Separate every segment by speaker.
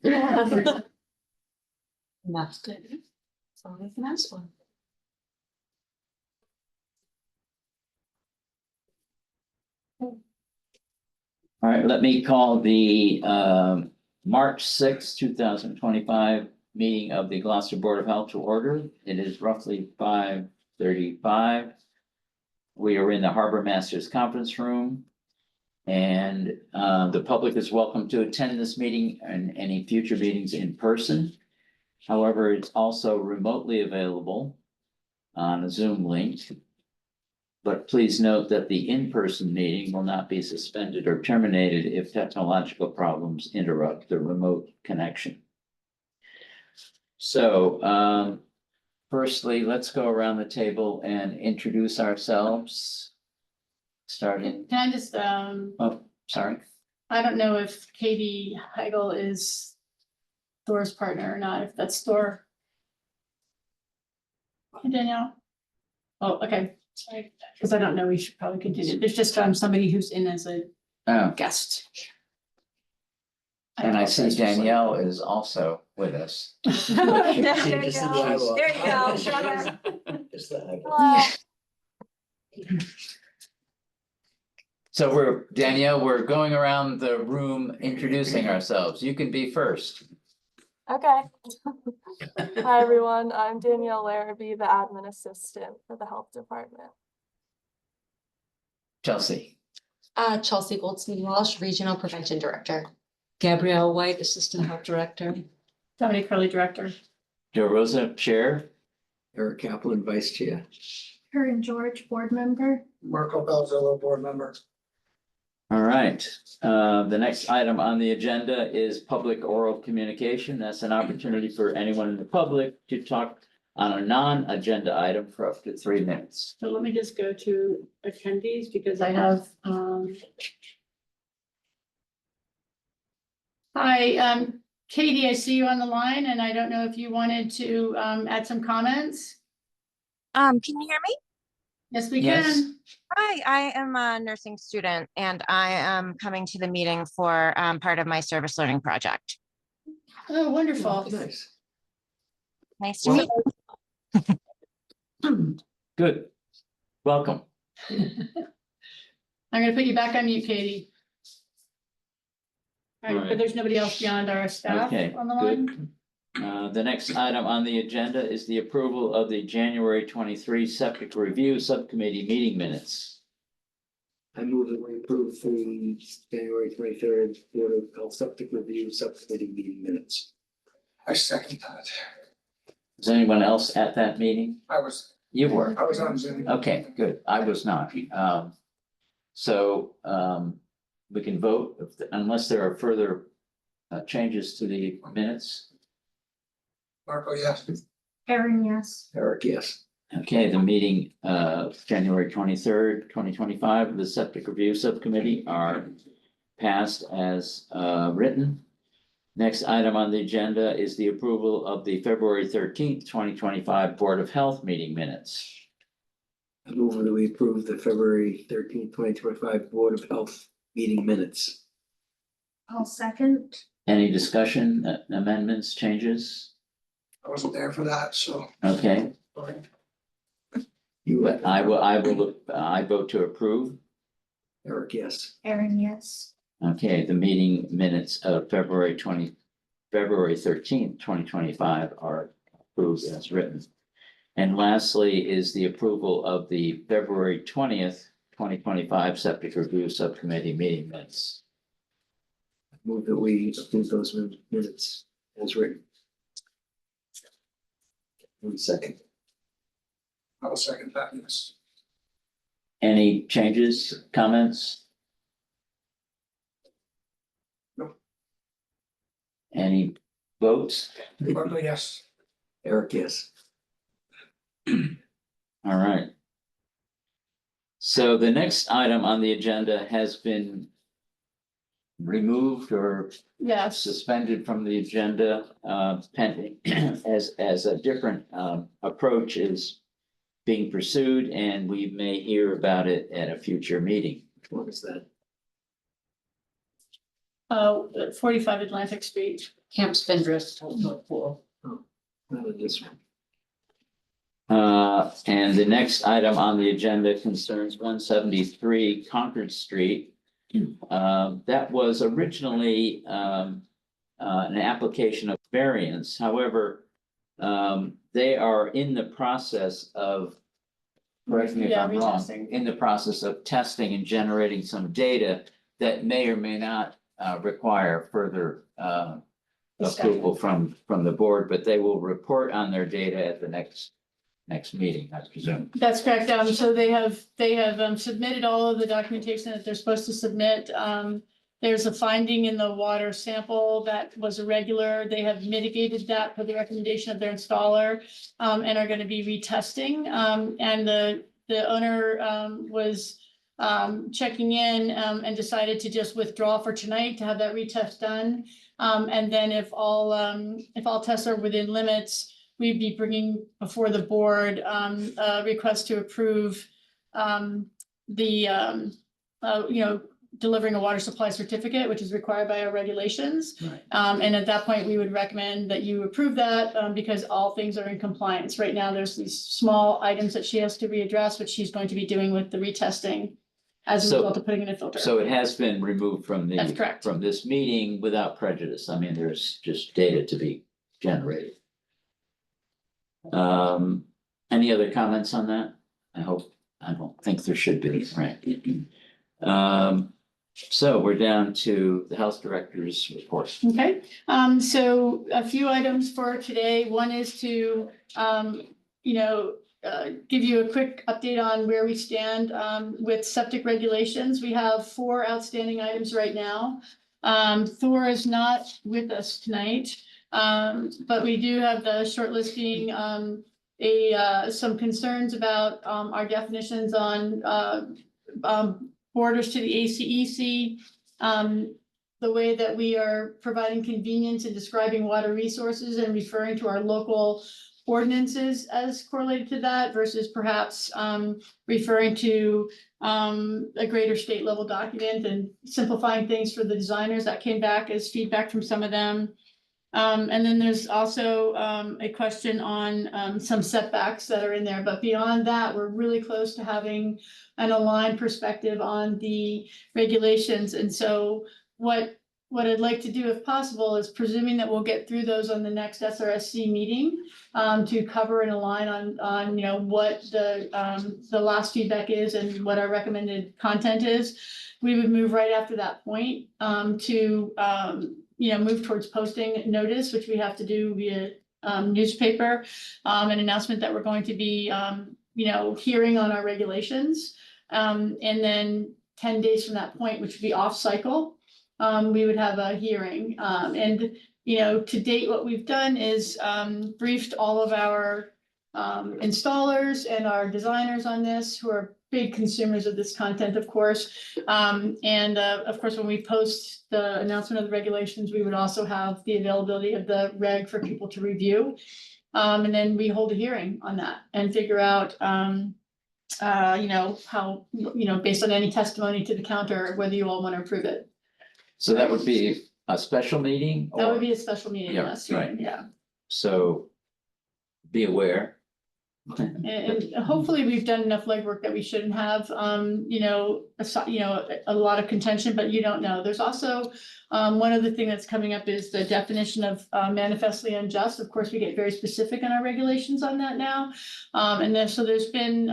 Speaker 1: And that's good. That's all we can ask for.
Speaker 2: All right, let me call the March 6, 2025 meeting of the Gloucester Board of Health to order. It is roughly 5:35. We are in the Harbor Masters Conference Room. And the public is welcome to attend this meeting and any future meetings in person. However, it's also remotely available on a Zoom link. But please note that the in-person meeting will not be suspended or terminated if technological problems interrupt the remote connection. So, firstly, let's go around the table and introduce ourselves. Starting,
Speaker 3: Can I just,
Speaker 2: oh, sorry.
Speaker 3: I don't know if Katie Heigl is Thor's partner or not, if that's Thor. Hey, Danielle. Oh, okay, sorry, because I don't know, we should probably continue. There's just somebody who's in as a
Speaker 2: Oh,
Speaker 3: guest.
Speaker 2: and I see Danielle is also with us.
Speaker 3: There
Speaker 1: you go. There you go. Hello.
Speaker 2: So Danielle, we're going around the room introducing ourselves. You can be first.
Speaker 4: Okay. Hi, everyone. I'm Danielle Larrabee, the admin assistant for the health department.
Speaker 2: Chelsea.
Speaker 1: Chelsea Goldstein Walsh, Regional Prevention Director.
Speaker 5: Gabrielle White, Assistant Health Director.
Speaker 3: Dominic Curley, Director.
Speaker 2: Joe Rosa, Chair.
Speaker 6: Eric Kaplan, Vice Chair.
Speaker 7: Karen George, board member.
Speaker 8: Marco Belzillo, board member.
Speaker 2: All right, the next item on the agenda is public oral communication. That's an opportunity for anyone in the public to talk on a non-agenda item for up to 3 minutes.
Speaker 3: So let me just go to attendees because I have, hi, Katie, I see you on the line and I don't know if you wanted to, add some comments.
Speaker 9: Can you hear me?
Speaker 3: Yes, we
Speaker 2: Yes.
Speaker 3: can.
Speaker 9: Hi, I am a nursing student and I am coming to the meeting for part of my service learning project.
Speaker 3: Oh, wonderful.
Speaker 6: Nice.
Speaker 9: Nice to meet you.
Speaker 2: Good. Welcome.
Speaker 3: I'm gonna put you back on mute, Katie. All
Speaker 2: All
Speaker 3: right,
Speaker 2: right.
Speaker 3: but there's nobody else beyond our staff
Speaker 2: Okay,
Speaker 3: on the line?
Speaker 2: good. The next item on the agenda is the approval of the January 23 septic review subcommittee meeting minutes.
Speaker 6: I move that we approve the January 23rd Board of Health Septic Review Subcommittee meeting minutes.
Speaker 8: I second that.
Speaker 2: Was anyone else at that meeting?
Speaker 8: I was
Speaker 2: You were.
Speaker 8: on Zoom.
Speaker 2: Okay, good. I was not. So we can vote unless there are further changes to the minutes.
Speaker 8: Marco, yes.
Speaker 7: Karen, yes.
Speaker 6: Eric, yes.
Speaker 2: Okay, the meeting January 23rd, 2025, the septic review subcommittee are passed as written. Next item on the agenda is the approval of the February 13th, 2025 Board of Health meeting minutes.
Speaker 6: I move that we approve the February 13th, 2025 Board of Health meeting minutes.
Speaker 7: I'll second.
Speaker 2: Any discussion, amendments, changes?
Speaker 8: I wasn't there for that, so.
Speaker 2: Okay,
Speaker 8: Sorry.
Speaker 2: I vote to approve.
Speaker 6: Eric, yes.
Speaker 7: Karen, yes.
Speaker 2: Okay, the meeting minutes of February 13th, 2025 are approved as written. And lastly is the approval of the February 20th, 2025 septic review subcommittee meeting minutes.
Speaker 6: I move that we approve those minutes as written. One second.
Speaker 8: I will second that, yes.
Speaker 2: Any changes, comments?
Speaker 8: No.
Speaker 2: Any votes?
Speaker 8: Marco, yes.
Speaker 6: Eric, yes.
Speaker 2: All right. So the next item on the agenda has been removed or
Speaker 3: Yes,
Speaker 2: suspended from the agenda, pending as a different approach is being pursued, and we may hear about it at a future meeting.
Speaker 6: What is that?
Speaker 3: 45 Atlantic Street.
Speaker 5: Camp Spindrift, outdoor pool.
Speaker 6: Not in this one.
Speaker 2: And the next item on the agenda concerns 173 Concord Street. That was originally an application of variance. However, they are in the process of, correct me if
Speaker 3: Yeah,
Speaker 2: I'm wrong,
Speaker 3: retesting.
Speaker 2: in the process of testing and generating some data that may or may not require further approval from the board, but they will report on their data at the next meeting, I presume.
Speaker 3: That's correct. So they have submitted all of the documentation that they're supposed to submit. There's a finding in the water sample that was irregular. They have mitigated that per the recommendation of their installer, and are going to be retesting. And the owner was checking in and decided to just withdraw for tonight to have that retest done. And then if all tests are within limits, we'd be bringing before the board a request to approve delivering a water supply certificate, which is required by our regulations.
Speaker 2: Right.
Speaker 3: And at that point, we would recommend that you approve that because all things are in compliance. Right now, there's these small items that she has to readdress, which she's going to be doing with the retesting as a
Speaker 2: So-
Speaker 3: result of putting in a filter.
Speaker 2: So it has been removed from
Speaker 3: That's correct.
Speaker 2: from this meeting without prejudice. I mean, there's just data to be generated. Any other comments on that? I don't think there should be, right? So we're down to the health director's report.
Speaker 3: Okay, so a few items for today. One is to, give you a quick update on where we stand with septic regulations. We have 4 outstanding items right now. Thor is not with us tonight, but we do have the shortlisting some concerns about our definitions on borders to the ACEC, the way that we are providing convenience in describing water resources and referring to our local ordinances as correlated to that versus perhaps referring to a greater state level document and simplifying things for the designers. That came back as feedback from some of them. And then there's also a question on some setbacks that are in there, but beyond that, we're really close to having an aligned perspective on the regulations. And so what I'd like to do if possible is, presuming that we'll get through those on the next SRSC meeting, to cover and align on what the last feedback is and what our recommended content is. We would move right after that point to move towards posting notice, which we have to do via newspaper, an announcement that we're going to be hearing on our regulations. And then 10 days from that point, which would be off cycle, we would have a hearing. And to date, what we've done is briefed all of our installers and our designers on this, who are big consumers of this content, of course. Of course, when we post the announcement of the regulations, we would also have the availability of the reg for people to review. And then we hold a hearing on that and figure out how, based on any testimony to the counter, whether you all want to approve it.
Speaker 2: So that would be a special meeting?
Speaker 3: That
Speaker 2: or-
Speaker 3: would be a special meeting,
Speaker 2: Yeah,
Speaker 3: yes,
Speaker 2: right.
Speaker 3: yeah.
Speaker 2: So be aware.
Speaker 3: And hopefully we've done enough legwork that we shouldn't have, a lot of contention, but you don't know. There's also, one other thing that's coming up is the definition of manifestly unjust. Of course, we get very specific in our regulations on that now. So there's been,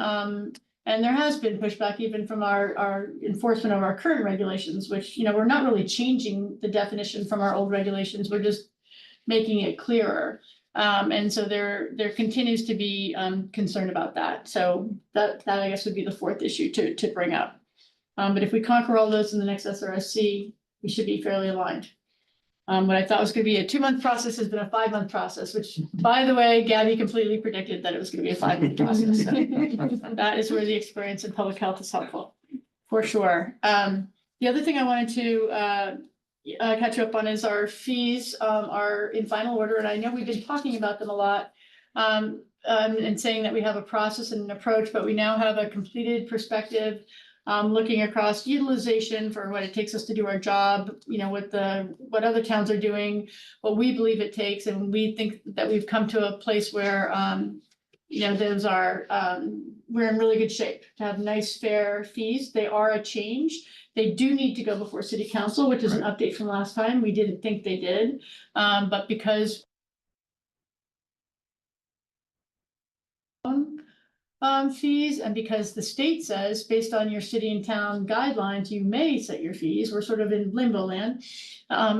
Speaker 3: and there has been pushback even from our enforcement of our current regulations, which, we're not really changing the definition from our old regulations. We're just making it clearer. And so there continues to be concern about that. So that I guess would be the 4th issue to bring up. But if we conquer all those in the next SRSC, we should be fairly aligned. What I thought was going to be a 2-month process has been a 5-month process, which, by the way, Gabby completely predicted that it was going to be a 5-month process. So that is where the experience in public health is helpful, for sure. The other thing I wanted to catch up on is our fees are in final order, and I know we've been talking about them a lot and saying that we have a process and an approach, but we now have a completed perspective looking across utilization for what it takes us to do our job, you know, what other towns are doing, what we believe it takes, and we think that we've come to a place where, you know, those are, we're in really good shape to have nice, fair fees. They are a change. They do need to go before city council, which is an update from last time. We didn't think they did. But because fees, and because the state says, based on your city and town guidelines, you may set your fees, we're sort of in limbo land.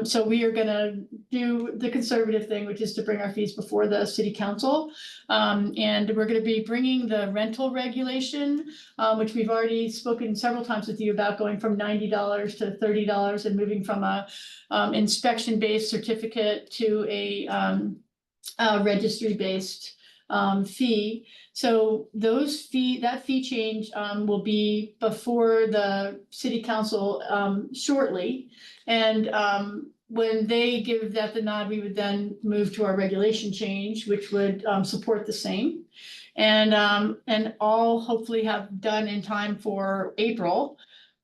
Speaker 3: So we are gonna do the conservative thing, which is to bring our fees before the city council. And we're gonna be bringing the rental regulation, which we've already spoken several times with you about, going from $90 to $30 and moving from a inspection-based certificate to a registry-based fee. So that fee change will be before the city council shortly. And when they give that the nod, we would then move to our regulation change, which would support the same. And all hopefully have done in time for April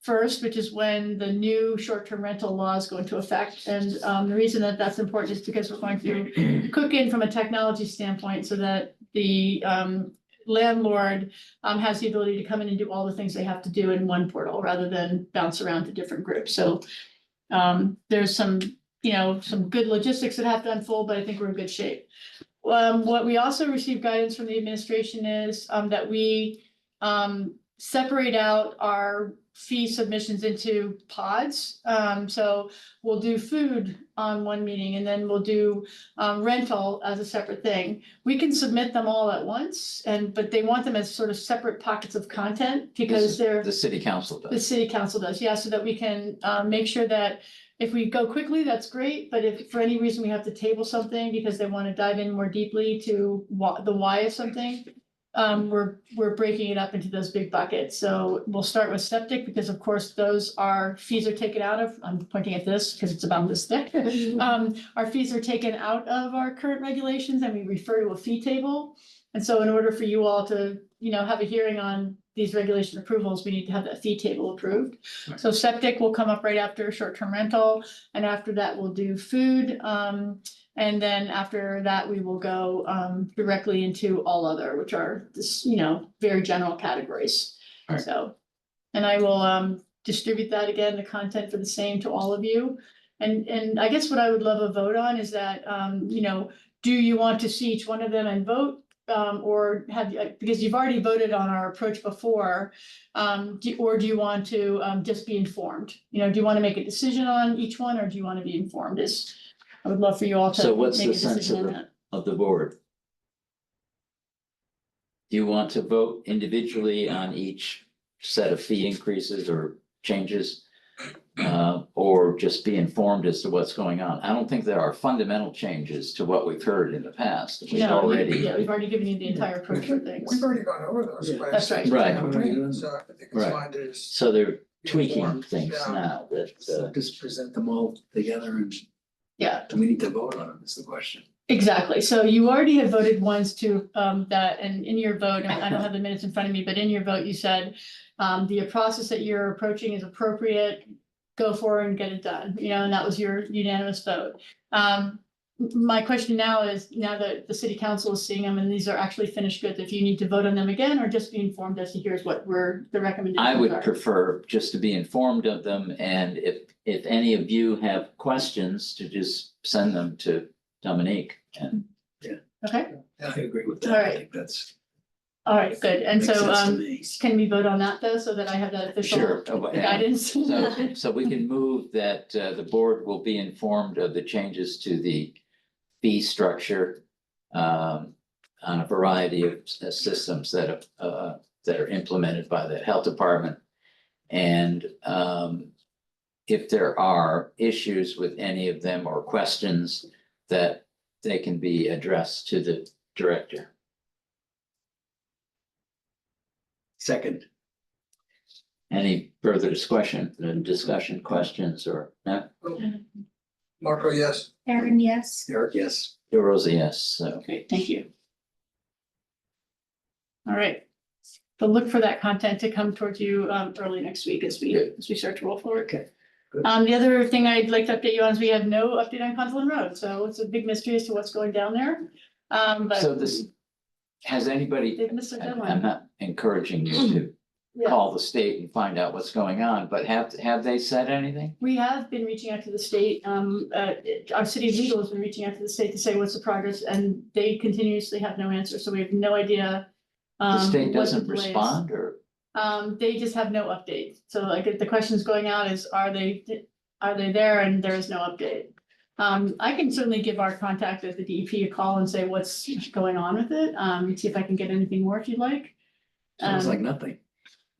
Speaker 3: 1st, which is when the new short-term rental laws go into effect. And the reason that that's important is because we're going to cook in from a technology standpoint so that the landlord has the ability to come in and do all the things they have to do in one portal rather than bounce around to different groups. So there's some, you know, some good logistics that have to unfold, but I think we're in good shape. What we also received guidance from the administration is that we separate out our fee submissions into pods. So we'll do food on one meeting, and then we'll do rental as a separate thing. We can submit them all at once, but they want them as sort of separate pockets of content because they're.
Speaker 2: The city council
Speaker 3: The
Speaker 2: does.
Speaker 3: city council does, yeah, so that we can make sure that if we go quickly, that's great, but if for any reason we have to table something because they want to dive in more deeply to the why of something, we're breaking it up into those big buckets. So we'll start with septic because of course fees are taken out of, I'm pointing at this because it's about this thick. Our fees are taken out of our current regulations and we refer to a fee table. And so in order for you all to, you know, have a hearing on these regulation approvals, we need to have that fee table approved.
Speaker 2: Right.
Speaker 3: So septic will come up right after short-term rental, and after that we'll do food. And then after that, we will go directly into all other, which are this, you know, very general categories.
Speaker 2: Right.
Speaker 3: So, and I will distribute that again, the content for the same to all of you. And I guess what I would love a vote on is that, you know, do you want to see each one of them and vote? Or have you, because you've already voted on our approach before, or do you want to just be informed? You know, do you want to make a decision on each one, or do you want to be informed? I would love for you all to
Speaker 2: So what's
Speaker 3: make a
Speaker 2: the sense
Speaker 3: decision
Speaker 2: of
Speaker 3: on that.
Speaker 2: of the board? Do you want to vote individually on each set of fee increases or changes? Or just be informed as to what's going on? I don't think there are fundamental changes to what we've heard in the past. We've
Speaker 3: No,
Speaker 2: already,
Speaker 3: we've already given you the entire approach for things.
Speaker 8: We've already gone over those.
Speaker 6: Yeah.
Speaker 8: plans.
Speaker 3: That's right.
Speaker 2: Right.
Speaker 8: So I think it's
Speaker 2: Right.
Speaker 8: fine to just.
Speaker 2: so they're tweaking
Speaker 8: Informed,
Speaker 2: things
Speaker 8: yeah.
Speaker 2: now that,
Speaker 6: So just present them all together and
Speaker 3: Yeah,
Speaker 6: do we need to vote on them is the question.
Speaker 3: exactly. So you already have voted once to that, and in your vote, and I don't have the minutes in front of me, but in your vote, you said the process that you're approaching is appropriate, go forward and get it done, you know, and that was your unanimous vote. My question now is, now that the city council is seeing them and these are actually finished goods, if you need to vote on them again, or just be informed as to here's what the recommendations
Speaker 2: I would
Speaker 3: are.
Speaker 2: prefer just to be informed of them. And if any of you have questions, to just send them to Dominique. And
Speaker 3: Okay,
Speaker 6: I agree with that.
Speaker 3: All
Speaker 6: I
Speaker 3: right.
Speaker 6: think that's.
Speaker 3: all right, good. And
Speaker 6: makes
Speaker 3: so
Speaker 6: sense to me.
Speaker 3: can we vote on that though, so that I have that official
Speaker 2: Sure.
Speaker 3: guidance?
Speaker 2: So we can move that the board will be informed of the changes to the fee structure on a variety of systems that are implemented by the health department. And if there are issues with any of them or questions, that they can be addressed to the director.
Speaker 6: Second,
Speaker 2: Any further discussion, questions, or no?
Speaker 8: Marco, yes.
Speaker 7: Aaron, yes.
Speaker 6: Eric, yes.
Speaker 2: Rosa, yes. So
Speaker 3: Great, thank you. All right, but look for that content to come towards you early next week as we start to roll forward.
Speaker 6: Okay, good.
Speaker 3: The other thing I'd like to update you on is we have no update on Consulin Road, so it's a big mystery as to what's going down there.
Speaker 2: So
Speaker 3: But
Speaker 2: this, has anybody,
Speaker 3: they've missed their
Speaker 2: I'm
Speaker 3: deadline.
Speaker 2: not encouraging you to
Speaker 3: Yeah.
Speaker 2: call the state and find out what's going on, but have they said anything?
Speaker 3: We have been reaching out to the state, our city legal has been reaching out to the state to say what's the progress, and they continuously have no answer, so we have no idea.
Speaker 2: The state
Speaker 3: what
Speaker 2: doesn't
Speaker 3: delay is.
Speaker 2: respond or?
Speaker 3: They just have no update, so like the questions going out is, are they there, and there is no update. I can certainly give our contact at the DEP a call and say what's going on with it, see if I can get anything more if you'd like.
Speaker 6: Sounds like nothing.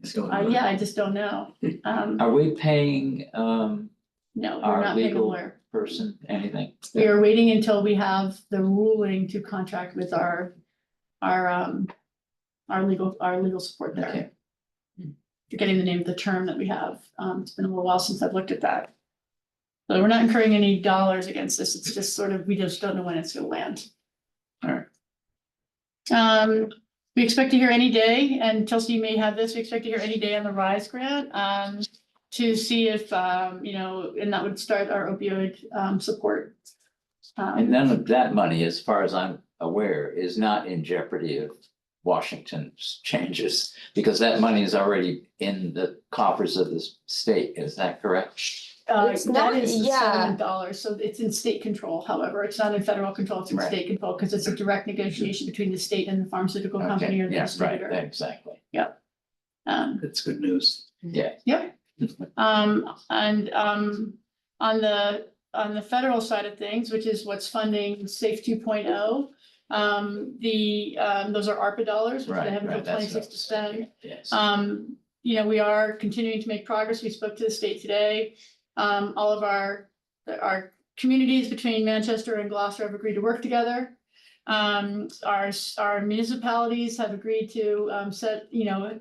Speaker 6: It's going on.
Speaker 3: Yeah, I just don't know.
Speaker 2: Are we paying
Speaker 3: No, we're
Speaker 2: our
Speaker 3: not paying a
Speaker 2: legal
Speaker 3: lawyer.
Speaker 2: person anything?
Speaker 3: We are waiting until we have the ruling to contract with our legal support there.
Speaker 2: Okay.
Speaker 3: Forgetting the name of the term that we have. It's been a little while since I've looked at that. So we're not incurring any dollars against this. It's just sort of, we just don't know when it's gonna land.
Speaker 2: Alright.
Speaker 3: We expect to hear any day, and Chelsea, you may have this, we expect to hear any day on the RISE grant, to see if, and that would start our opioid, support.
Speaker 2: And none of that money, as far as I'm aware, is not in jeopardy of Washington's changes, because that money is already in the coffers of the state. Is that correct?
Speaker 4: It's
Speaker 3: That
Speaker 4: not-
Speaker 3: is the
Speaker 4: yeah.
Speaker 3: $7, so it's in state control, however, it's not in federal control, it's in
Speaker 2: Right.
Speaker 3: state control, because it's a direct negotiation between the state and the pharmaceutical company
Speaker 2: Okay,
Speaker 3: or the
Speaker 2: yes, right,
Speaker 3: distributor.
Speaker 2: exactly.
Speaker 6: That's good news.
Speaker 2: Yeah.
Speaker 3: Yep. On the federal side of things, which is what's funding SAFE 2.0, those are ARPA dollars, which
Speaker 2: Right,
Speaker 3: they have until
Speaker 2: right, that's what I
Speaker 3: 26 to
Speaker 2: was
Speaker 3: spend.
Speaker 2: thinking, yes.
Speaker 3: We are continuing to make progress. We spoke to the state today. All of our communities between Manchester and Gloucester have agreed to work together. Our municipalities have agreed to set,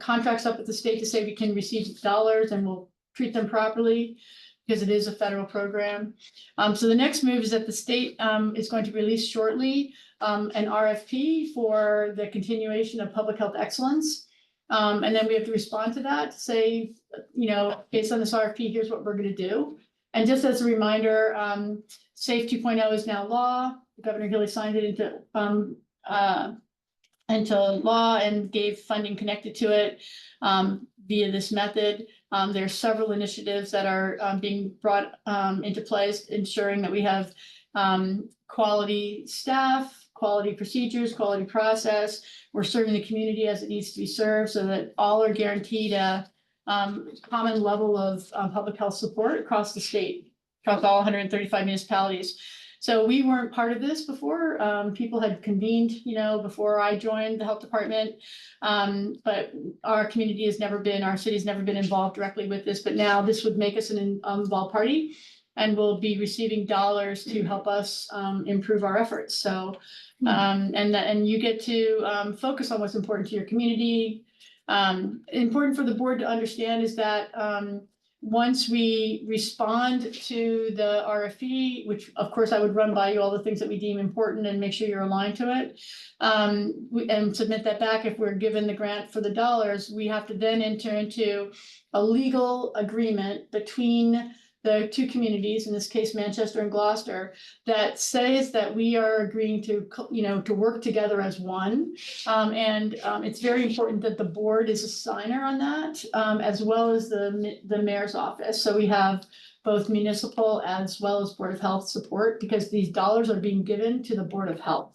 Speaker 3: contracts up with the state to say we can receive dollars and we'll treat them properly because it is a federal program. So the next move is that the state is going to release shortly an RFP for the continuation of public health excellence. And then we have to respond to that to say, based on this RFP, here's what we're gonna do. And just as a reminder, SAFE 2.0 is now law. Governor Healy signed it into law and gave funding connected to it via this method. There are several initiatives that are being brought into place, ensuring that we have quality staff, quality procedures, quality process. We're serving the community as it needs to be served so that all are guaranteed a common level of public health support across the state, across all 135 municipalities. So we weren't part of this before. People had convened, before I joined the health department. But our community has never been, our city's never been involved directly with this, but now this would make us an involved party. And we'll be receiving dollars to help us improve our efforts. So, and you get to focus on what's important to your community. Important for the board to understand is that once we respond to the RFP, which of course I would run by you all the things that we deem important and make sure you're aligned to it, and submit that back. If we're given the grant for the dollars, we have to then enter into a legal agreement between the two communities, in this case, Manchester and Gloucester, that says that we are agreeing to, to work together as one. It's very important that the board is a signer on that, as well as the mayor's office. So we have both municipal as well as Board of Health support, because these dollars are being given to the Board of Health.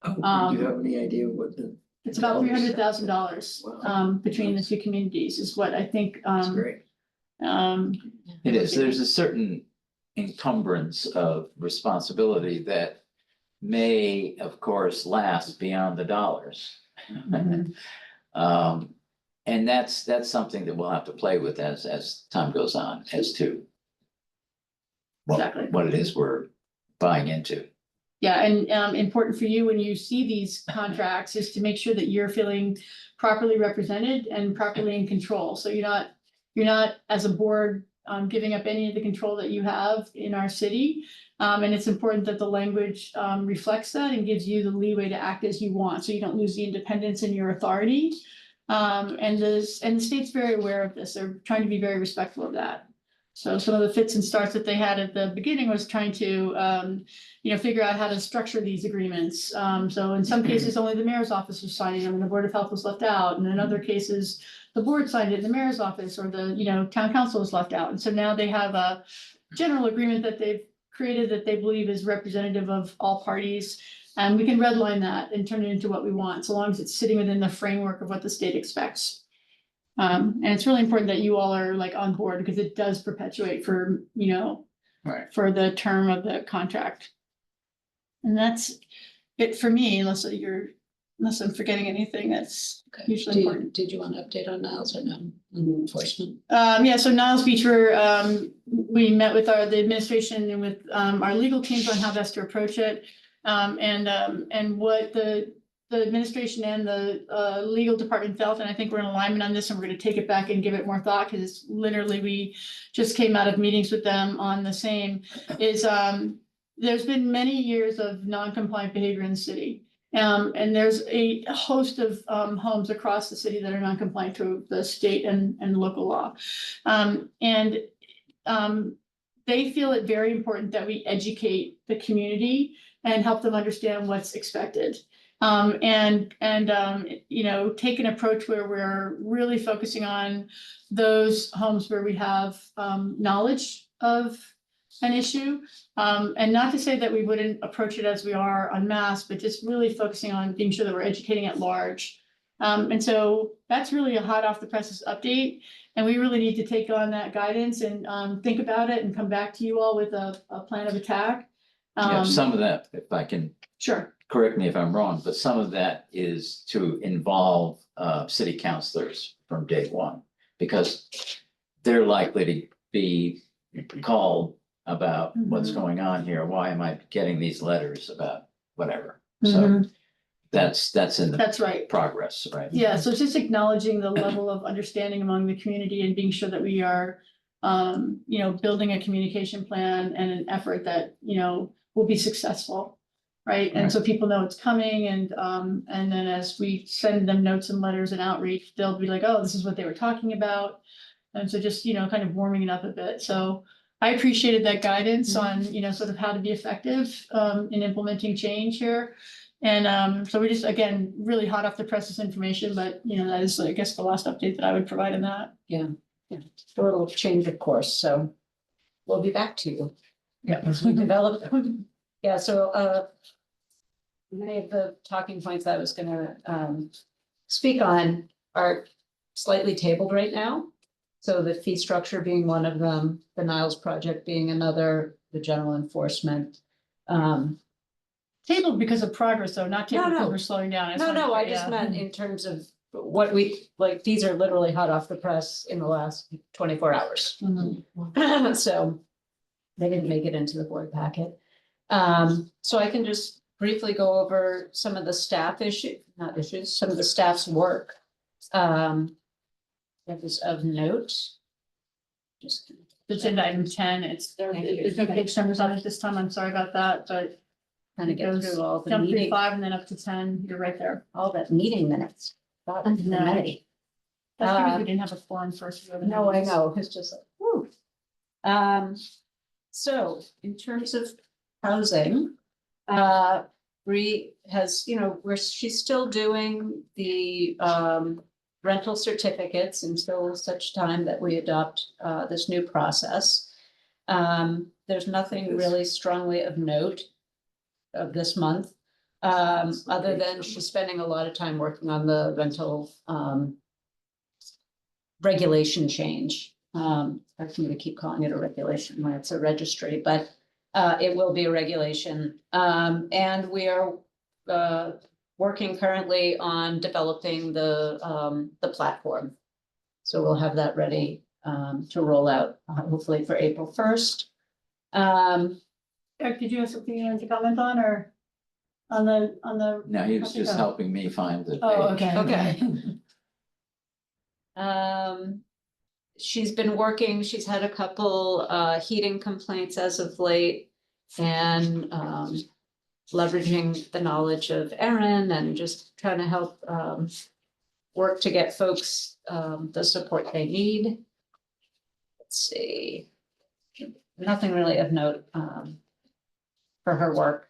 Speaker 6: Do you have any idea what the?
Speaker 3: It's about $300,000
Speaker 6: Wow.
Speaker 3: between the two communities is what I think.
Speaker 6: That's great.
Speaker 2: It is, there's a certain encumbrance of responsibility that may, of course, last beyond the dollars. And that's something that we'll have to play with as time goes on, as to
Speaker 3: Exactly.
Speaker 2: what it is we're buying into.
Speaker 3: Yeah, and important for you when you see these contracts is to make sure that you're feeling properly represented and properly in control. So you're not as a board giving up any of the control that you have in our city. And it's important that the language reflects that and gives you the leeway to act as you want, so you don't lose the independence in your authority. And the state's very aware of this. They're trying to be very respectful of that. So some of the fits and starts that they had at the beginning was trying to, figure out how to structure these agreements. So in some cases, only the mayor's office was signing them and the Board of Health was left out. And in other cases, the board signed it in the mayor's office or the, town council was left out. And so now they have a general agreement that they've created that they believe is representative of all parties. And we can redline that and turn it into what we want, so long as it's sitting within the framework of what the state expects. And it's really important that you all are like on board because it does perpetuate for,
Speaker 2: Right.
Speaker 3: for the term of the contract. And that's it for me, unless I'm forgetting anything that's usually important.
Speaker 5: Did you want to update on Niles or no, on enforcement?
Speaker 3: So Niles Beach, we met with the administration and with our legal teams on how best to approach it. And what the administration and the legal department felt, and I think we're in alignment on this, and we're gonna take it back and give it more thought, because literally we just came out of meetings with them on the same, is there's been many years of non-compliant behavior in the city. And there's a host of homes across the city that are non-compliant to the state and local law. They feel it very important that we educate the community and help them understand what's expected. Take an approach where we're really focusing on those homes where we have knowledge of an issue. And not to say that we wouldn't approach it as we are en masse, but just really focusing on being sure that we're educating at large. And so that's really a hot off the presses update. And we really need to take on that guidance and think about it and come back to you all with a plan of attack.
Speaker 2: Yeah, some of that, if I can,
Speaker 3: Sure.
Speaker 2: correct me if I'm wrong, but some of that is to involve city councilors from day one. Because they're likely to be called about what's going on here. Why am I getting these letters about whatever? So that's in the
Speaker 3: That's right.
Speaker 2: progress, right?
Speaker 3: Yeah, so it's just acknowledging the level of understanding among the community and being sure that we are, building a communication plan and an effort that, will be successful. Right, and
Speaker 2: Right.
Speaker 3: so people know it's coming, and then as we send them notes and letters and outreach, they'll be like, oh, this is what they were talking about. And so just, kind of warming it up a bit. So I appreciated that guidance on, sort of how to be effective in implementing change here. And so we just, again, really hot off the presses information, but that is, I guess, the last update that I would provide in that.
Speaker 5: Yeah, a little change of course, so we'll be back to you.
Speaker 3: Yeah.
Speaker 5: As we develop them. Yeah, so many of the talking points I was gonna speak on are slightly tabled right now. So the fee structure being one of them, the Niles project being another, the general enforcement.
Speaker 3: Tabled because of progress, though, not tabled
Speaker 5: No,
Speaker 3: because
Speaker 5: no.
Speaker 3: we're slowing down.
Speaker 5: No, I just meant in terms of what these are literally hot off the press in the last 24 hours.
Speaker 3: Mhm.
Speaker 5: So they didn't make it into the board packet. So I can just briefly go over some of the staff some of the staff's work. That is of note. Just.
Speaker 3: It's in item 10, there's no page numbers on it this time, I'm sorry about that, but
Speaker 5: Kind of
Speaker 3: it
Speaker 5: go
Speaker 3: goes
Speaker 5: through all the
Speaker 3: jump through
Speaker 5: meeting,
Speaker 3: 5 and then up to 10, you're right there.
Speaker 5: all that meeting minutes. Thought
Speaker 3: No.
Speaker 5: many.
Speaker 3: That's because we didn't have a forum first.
Speaker 5: No, I know, it's just like, whoo. So in terms of housing, Bree has, she's still doing the rental certificates until such time that we adopt this new process. There's nothing really strongly of note of this month, other than she's spending a lot of time working on the rental regulation change. Hard for me to keep calling it a regulation when it's a registry, but it will be a regulation. And we are working currently on developing the platform. So we'll have that ready to roll out hopefully for April 1st.
Speaker 3: Eric, did you have something you wanted to comment on, or on the?
Speaker 2: No, he was just
Speaker 3: Okay.
Speaker 2: helping me find the
Speaker 3: Oh,
Speaker 2: page.
Speaker 3: okay.
Speaker 5: She's been working, she's had a couple heating complaints as of late, and leveraging the knowledge of Erin and just trying to help work to get folks the support they need. Let's see. Nothing really of note for her work.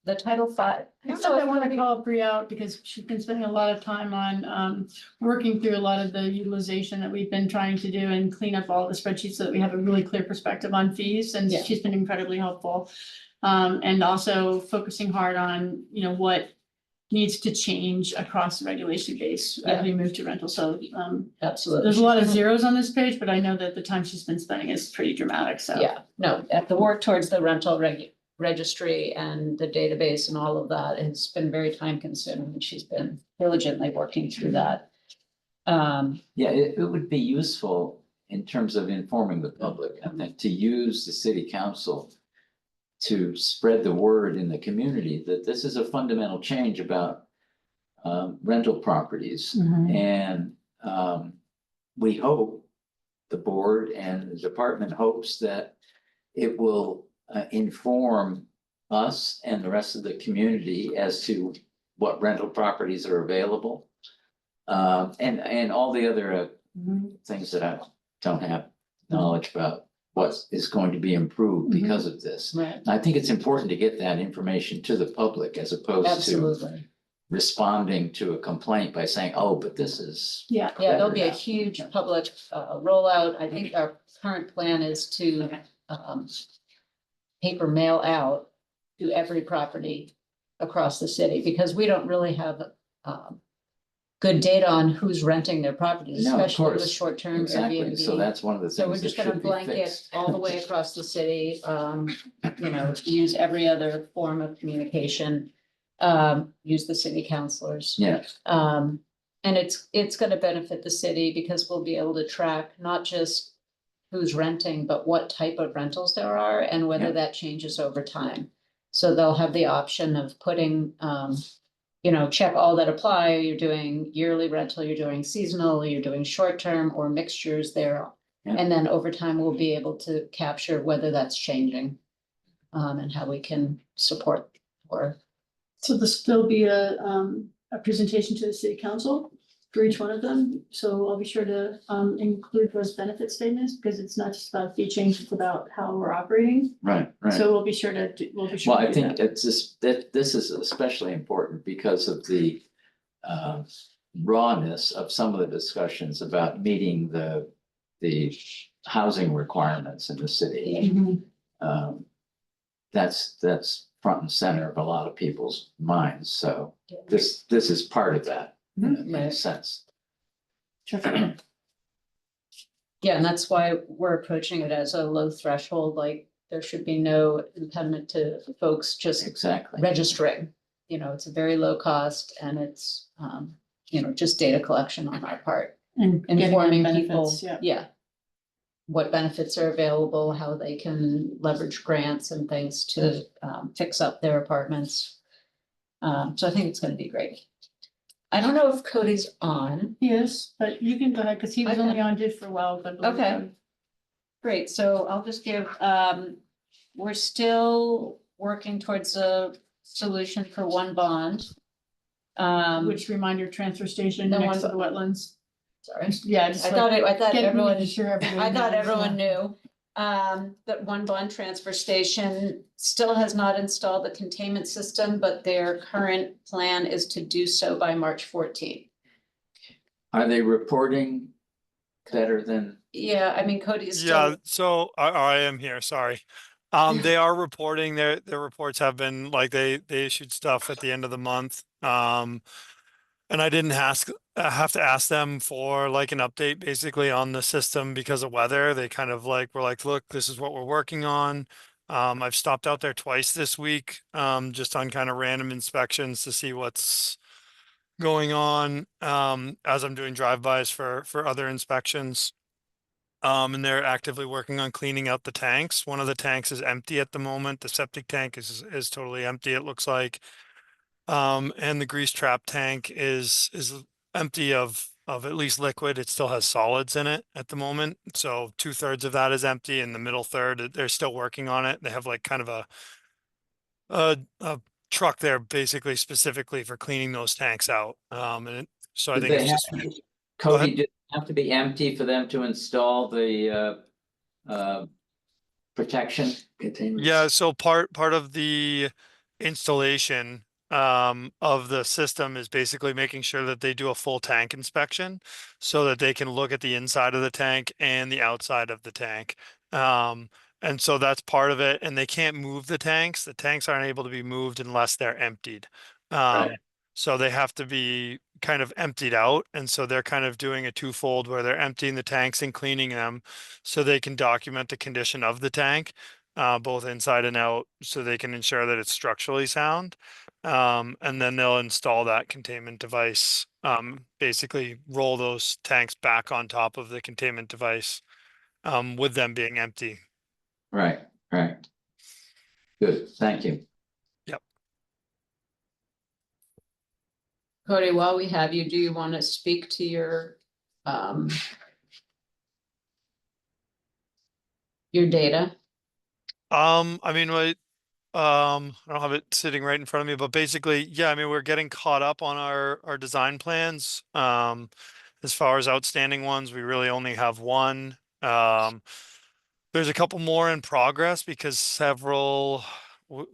Speaker 5: The Title V.
Speaker 3: Except I want to call Bree out because she's been spending a lot of time on working through a lot of the utilization that we've been trying to do and clean up all the spreadsheets so that we have a really clear perspective on fees, and
Speaker 5: Yeah.
Speaker 3: she's been incredibly helpful. And also focusing hard on, you know, what needs to change across the regulation base
Speaker 5: Yeah.
Speaker 3: as we move to rental. So
Speaker 5: Absolutely.
Speaker 3: there's a lot of zeros on this page, but I know that the time she's been spending is pretty dramatic, so.
Speaker 5: Yeah, no, at the work towards the rental registry and the database and all of that has been very time consuming. She's been diligently working through that.
Speaker 2: Yeah, it would be useful in terms of informing the public, I think, to use the city council to spread the word in the community that this is a fundamental change about rental properties. And we hope, the board and the department hopes that it will inform us and the rest of the community as to what rental properties are available. And all the other things that I don't have knowledge about what is going to be improved because of this.
Speaker 5: Right.
Speaker 2: I think it's important to get that information to the public as opposed to
Speaker 5: Absolutely.
Speaker 2: responding to a complaint by saying, oh, but this is.
Speaker 3: Yeah.
Speaker 5: Yeah, there'll be a
Speaker 2: better now."
Speaker 5: huge public rollout. I think our current plan is to paper mail out to every property across the city, because we don't really have good data on who's renting their properties,
Speaker 2: No, of
Speaker 5: especially with
Speaker 2: course.
Speaker 5: short-term
Speaker 2: Exactly,
Speaker 5: Airbnb.
Speaker 2: so that's one of the
Speaker 5: So we're
Speaker 2: things that
Speaker 5: just gonna
Speaker 2: should be
Speaker 5: blanket
Speaker 2: fixed.
Speaker 5: all the way across the city, you know, use every other form of communication. Use the city councilors.
Speaker 2: Yeah,
Speaker 5: And it's gonna benefit the city because we'll be able to track not just who's renting, but what type of rentals there are and
Speaker 2: Yeah.
Speaker 5: whether that changes over time. So they'll have the option of putting, you know, check all that apply. You're doing yearly rental, you're doing seasonal, you're doing short-term or mixtures there.
Speaker 2: Yeah.
Speaker 5: And then over time, we'll be able to capture whether that's changing. And how we can support or,
Speaker 3: So this will be a presentation to the city council for each one of them. So I'll be sure to include those benefit statements because it's not just about fee change, it's about how we're operating.
Speaker 2: right, right.
Speaker 3: So we'll be sure to,
Speaker 2: Well, I think it's just that this is especially important because of the rawness of some of the discussions about meeting the housing requirements in the city.
Speaker 3: Mhm.
Speaker 2: That's front and center of a lot of people's minds, so this is part of that, in a
Speaker 5: Right.
Speaker 2: sense.
Speaker 5: yeah, and that's why we're approaching it as a low threshold, like there should be no impediment to folks just
Speaker 2: Exactly.
Speaker 5: registering. You know, it's a very low cost and it's, you know, just data collection on our part,
Speaker 3: And getting them
Speaker 5: informing people,
Speaker 3: benefits, yeah.
Speaker 5: yeah. What benefits are available, how they can leverage grants and things to fix up their apartments. So I think it's gonna be great. I don't know if Cody's on.
Speaker 3: Yes, but you can go ahead because he was
Speaker 5: Okay.
Speaker 3: only on just for a while, but.
Speaker 5: Okay. Great, so I'll just give, we're still working towards a solution for one bond.
Speaker 3: Which reminder, transfer station
Speaker 5: The
Speaker 3: next to
Speaker 5: one-
Speaker 3: the wetlands.
Speaker 5: Sorry,
Speaker 3: Yeah, just
Speaker 5: I
Speaker 3: like
Speaker 5: thought
Speaker 3: getting
Speaker 5: everyone,
Speaker 3: sure everyone
Speaker 5: I thought
Speaker 3: knows,
Speaker 5: everyone
Speaker 3: yeah.
Speaker 5: knew. That one bond transfer station still has not installed the containment system, but their current plan is to do so by March 14th.
Speaker 2: Are they reporting better than?
Speaker 5: Yeah, I mean, Cody's
Speaker 10: Yeah,
Speaker 5: still,
Speaker 10: so I am here, sorry. They are reporting, their reports have been like they issued stuff at the end of the month. And I didn't have to ask them for like an update basically on the system because of weather. They kind of like were like, look, this is what we're working on. I've stopped out there twice this week, just on kind of random inspections to see what's going on, as I'm doing drive-bys for other inspections. And they're actively working on cleaning out the tanks. One of the tanks is empty at the moment. The septic tank is totally empty, it looks like. And the grease trap tank is empty of at least liquid. It still has solids in it at the moment. So 2/3 of that is empty, and the middle third, they're still working on it. They have like kind of a truck there basically specifically for cleaning those tanks out. So I
Speaker 2: Did
Speaker 10: think
Speaker 2: they
Speaker 10: it's
Speaker 2: have
Speaker 10: just,
Speaker 2: to-
Speaker 10: Go ahead.
Speaker 2: Cody, did it have to be empty for them to install the protection?
Speaker 6: Containment.
Speaker 10: Yeah, so part of the installation of the system is basically making sure that they do a full tank inspection so that they can look at the inside of the tank and the outside of the tank. And so that's part of it, and they can't move the tanks. The tanks aren't able to be moved unless they're emptied.
Speaker 2: Right.
Speaker 10: So they have to be kind of emptied out, and so they're kind of doing a twofold where they're emptying the tanks and cleaning them so they can document the condition of the tank, both inside and out, so they can ensure that it's structurally sound. And then they'll install that containment device, basically roll those tanks back on top of the containment device, with them being empty.
Speaker 2: Right, right. Good, thank you.
Speaker 5: Cody, while we have you, do you want to speak to your data?
Speaker 10: I mean, I don't have it sitting right in front of me, but basically, yeah, I mean, we're getting caught up on our design plans. As far as outstanding ones, we really only have one. There's a couple more in progress because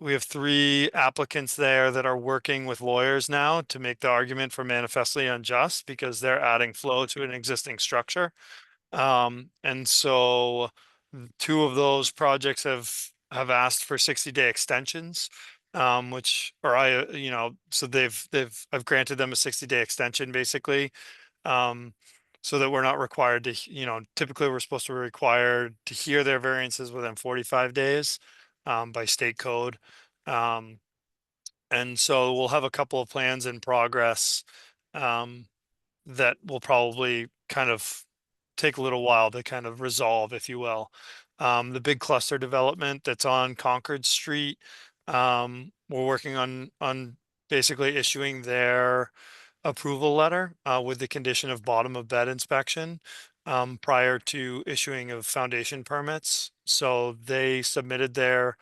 Speaker 10: we have 3 applicants there that are working with lawyers now to make the argument for manifestly unjust because they're adding flow to an existing structure. And so 2 of those projects have asked for 60-day extensions, which, or so I've granted them a 60-day extension basically. So that we're not required to, typically we're supposed to be required to hear their variances within 45 days, by state code. And so we'll have a couple of plans in progress, that will probably kind of take a little while to kind of resolve, if you will. The big cluster development that's on Concord Street, we're working on basically issuing their approval letter, with the condition of bottom of bed inspection, prior to issuing of foundation permits. So they submitted their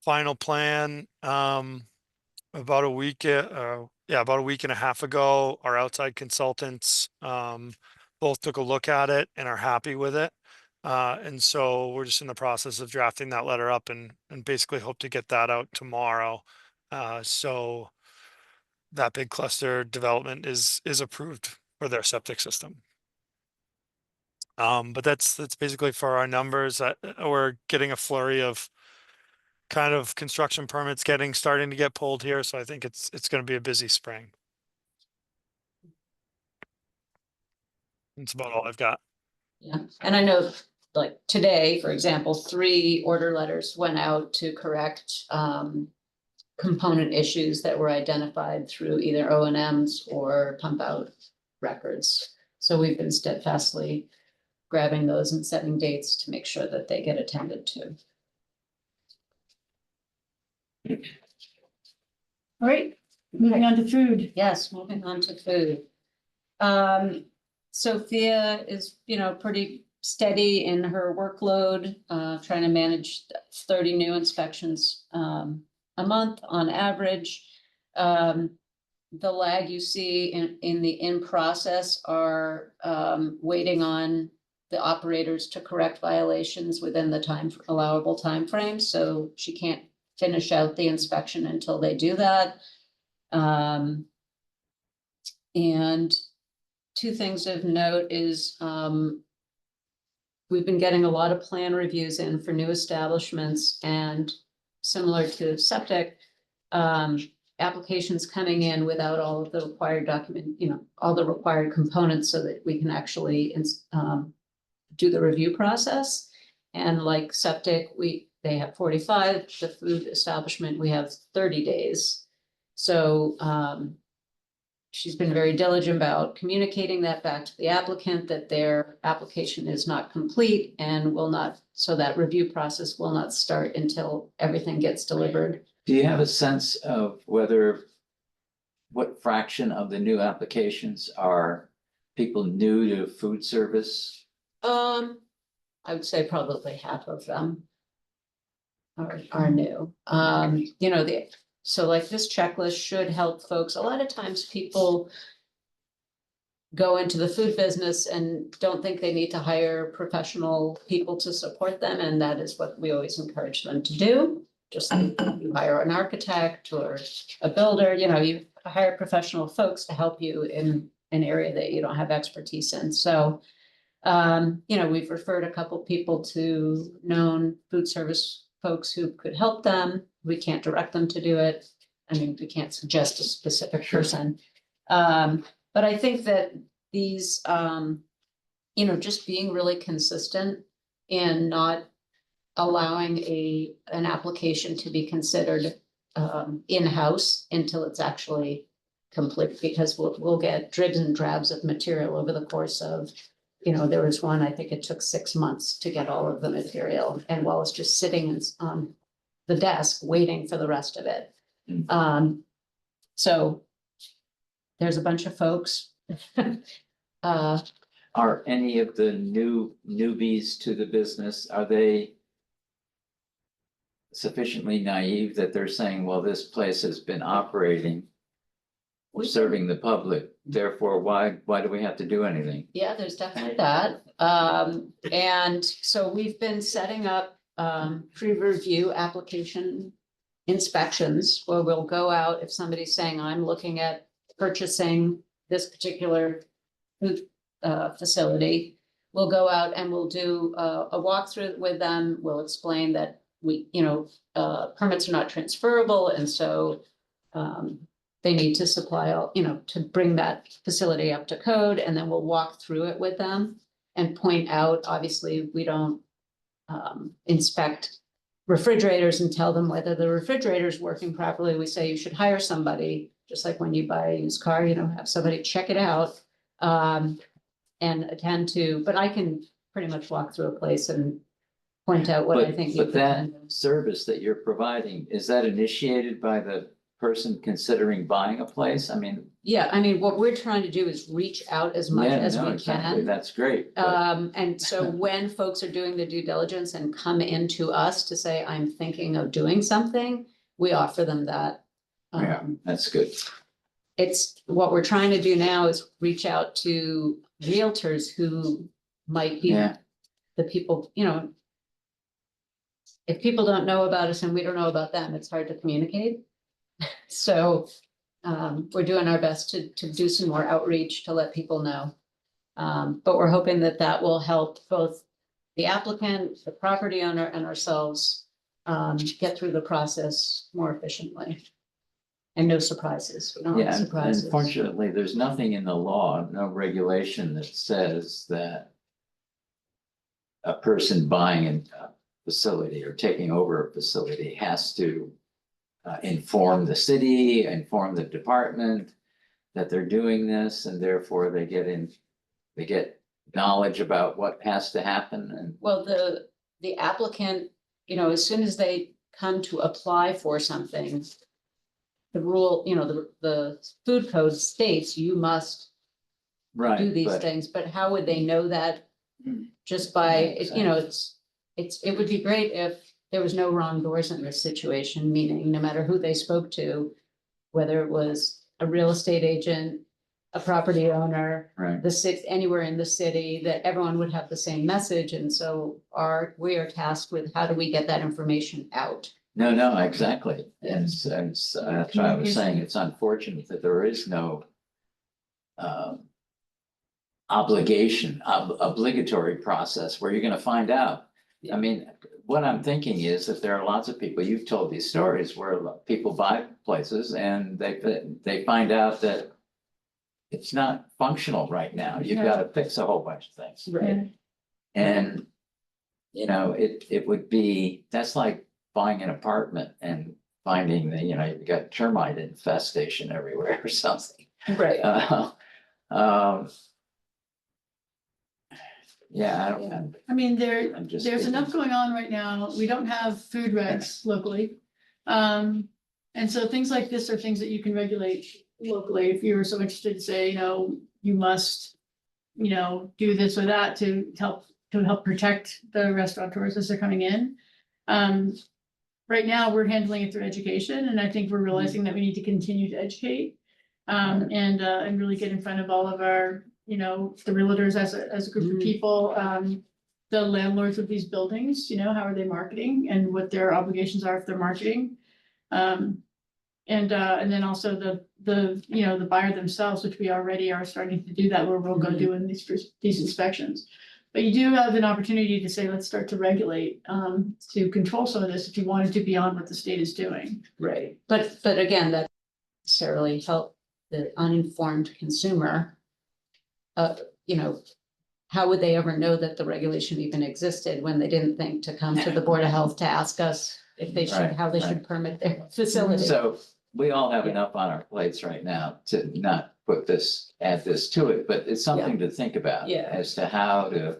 Speaker 10: final plan, about a week, about a week and a half ago. Our outside consultants, both took a look at it and are happy with it. And so we're just in the process of drafting that letter up and basically hope to get that out tomorrow. So that big cluster development is approved for their septic system. But that's basically for our numbers. We're getting a flurry of kind of construction permits starting to get pulled here, so I think it's going to be a busy spring. That's about all I've got.
Speaker 5: Yeah, and I know, like today, for example, 3 order letters went out to correct component issues that were identified through either O&Ms or pump out records. So we've been steadfastly grabbing those and setting dates to make sure that they get attended to.
Speaker 3: All right, moving on to food.
Speaker 5: Yes, moving on to food. Sophia is, pretty steady in her workload, trying to manage 30 new inspections a month on average. The lag you see in the in-process are waiting on the operators to correct violations within the allowable time frame. So she can't finish out the inspection until they do that. And 2 things of note is we've been getting a lot of plan reviews in for new establishments, and similar to septic, applications coming in without all of the required all the required components so that we can actually do the review process. And like septic, they have 45, the food establishment, we have 30 days. So she's been very diligent about communicating that back to the applicant, that their application is not complete and so that review process will not start until everything gets delivered.
Speaker 2: Do you have a sense of what fraction of the new applications are people new to food service?
Speaker 5: I would say probably half of them are new. The So like this checklist should help folks. A lot of times people go into the food business and don't think they need to hire professional people to support them, and that is what we always encourage them to do. Just like you hire an architect or a builder, you know, you hire professional folks to help you in an area that you don't have expertise in. So, you know, we've referred a couple people to known food service folks who could help them. We can't direct them to do it. I mean, we can't suggest a specific person. But I think that these, you know, just being really consistent and not allowing an application to be considered in-house until it's actually complete, because we'll get dribs and drabs of material over the course of, you know, there was one, I think it took 6 months to get all of the material, and while it's just sitting on the desk waiting for the rest of it. So there's a bunch of folks.
Speaker 2: Are any of the newbies to the business, are they sufficiently naive that they're saying, well, this place has been operating, serving the public, therefore why do we have to do anything?
Speaker 5: Yeah, there's definitely that. And so we've been setting up pre-review application inspections where we'll go out if somebody's saying, I'm looking at purchasing this particular food facility. We'll go out and we'll do a walkthrough with them. We'll explain that we, you know, permits are not transferable, and so they need to supply all, you know, to bring that facility up to code, and then we'll walk through it with them and point out, obviously, we don't inspect refrigerators and tell them whether the refrigerator is working properly. We say you should hire somebody, just like when you buy a used car, you know, have somebody check it out and attend to, but I can pretty much walk through a place and point out what I think.
Speaker 2: But that service that you're providing, is that initiated by the person considering buying a place? I mean.
Speaker 5: Yeah, I mean, what we're trying to do is reach out as much
Speaker 2: Yeah,
Speaker 5: as
Speaker 2: no,
Speaker 5: we
Speaker 2: exactly.
Speaker 5: can.
Speaker 2: That's great. But
Speaker 5: And so when folks are doing the due diligence and come into us to say, I'm thinking of doing something, we offer them that.
Speaker 2: yeah, that's good.
Speaker 5: It's, what we're trying to do now is reach out to realtors who might be
Speaker 2: Yeah.
Speaker 5: the people, you know. If people don't know about us and we don't know about them, it's hard to communicate. So we're doing our best to do some more outreach to let people know. But we're hoping that that will help both the applicant, the property owner, and ourselves get through the process more efficiently. And no surprises. We don't
Speaker 2: Yeah,
Speaker 5: have
Speaker 2: and
Speaker 5: surprises.
Speaker 2: unfortunately, there's nothing in the law, no regulation that says that a person buying a facility or taking over a facility has to inform the city, inform the department that they're doing this, and therefore they get knowledge about what has to happen. And
Speaker 5: Well, the applicant, you know, as soon as they come to apply for something, the rule, you know, the food code states you must
Speaker 2: right,
Speaker 5: do these
Speaker 2: but
Speaker 5: things, but how would they know that? Just by,
Speaker 2: Yeah,
Speaker 5: you know, it would be great if there was no wrong doors in this situation, meaning no matter who they spoke to, whether it was a real estate agent, a property owner,
Speaker 2: right,
Speaker 5: the city, anywhere in the city, that everyone would have the same message. And so we are tasked with how do we get that information out?
Speaker 2: no, exactly. And that's what I was saying. It's unfortunate that there is no obligatory process where you're gonna find out. I mean, what I'm thinking is that there are lots of people, you've told these stories where people buy places and they find out that it's not functional right now. You've got to fix a whole bunch of things.
Speaker 5: Right.
Speaker 2: And, you know, it would be, that's like buying an apartment and finding that, you know, you've got termite infestation everywhere or something.
Speaker 5: Right.
Speaker 2: Yeah, I don't.
Speaker 3: I mean,
Speaker 2: I'm just
Speaker 3: there's
Speaker 2: thinking.
Speaker 3: enough going on right now. We don't have food regs locally. And so things like this are things that you can regulate locally. If you were so interested to say, you know, you must, you know, do this or that to help protect the restaurateurs as they're coming in. Right right now, we're handling it through education, and I think we're realizing that we need to continue to educate. And really get in front of all of our, you know, the realtors as a group of people, the landlords of these buildings, you know, how are they marketing and what their obligations are if they're marketing. And then also you know, the buyer themselves, which we already are starting to do that, where we'll go doing these inspections. But you do have an opportunity to say, let's start to regulate, to control some of this if you wanted to beyond what the state is doing.
Speaker 5: Right. But again, that necessarily help the uninformed consumer. You know, how would they ever know that the regulation even existed when they didn't think to come to the Board of Health to ask us if they should,
Speaker 2: Right,
Speaker 5: how they
Speaker 2: right.
Speaker 5: should permit their facility?
Speaker 2: So we all have
Speaker 5: Yeah.
Speaker 2: enough on our plates right now to not add this to it, but it's something to think about.
Speaker 5: Yeah.
Speaker 2: As to how to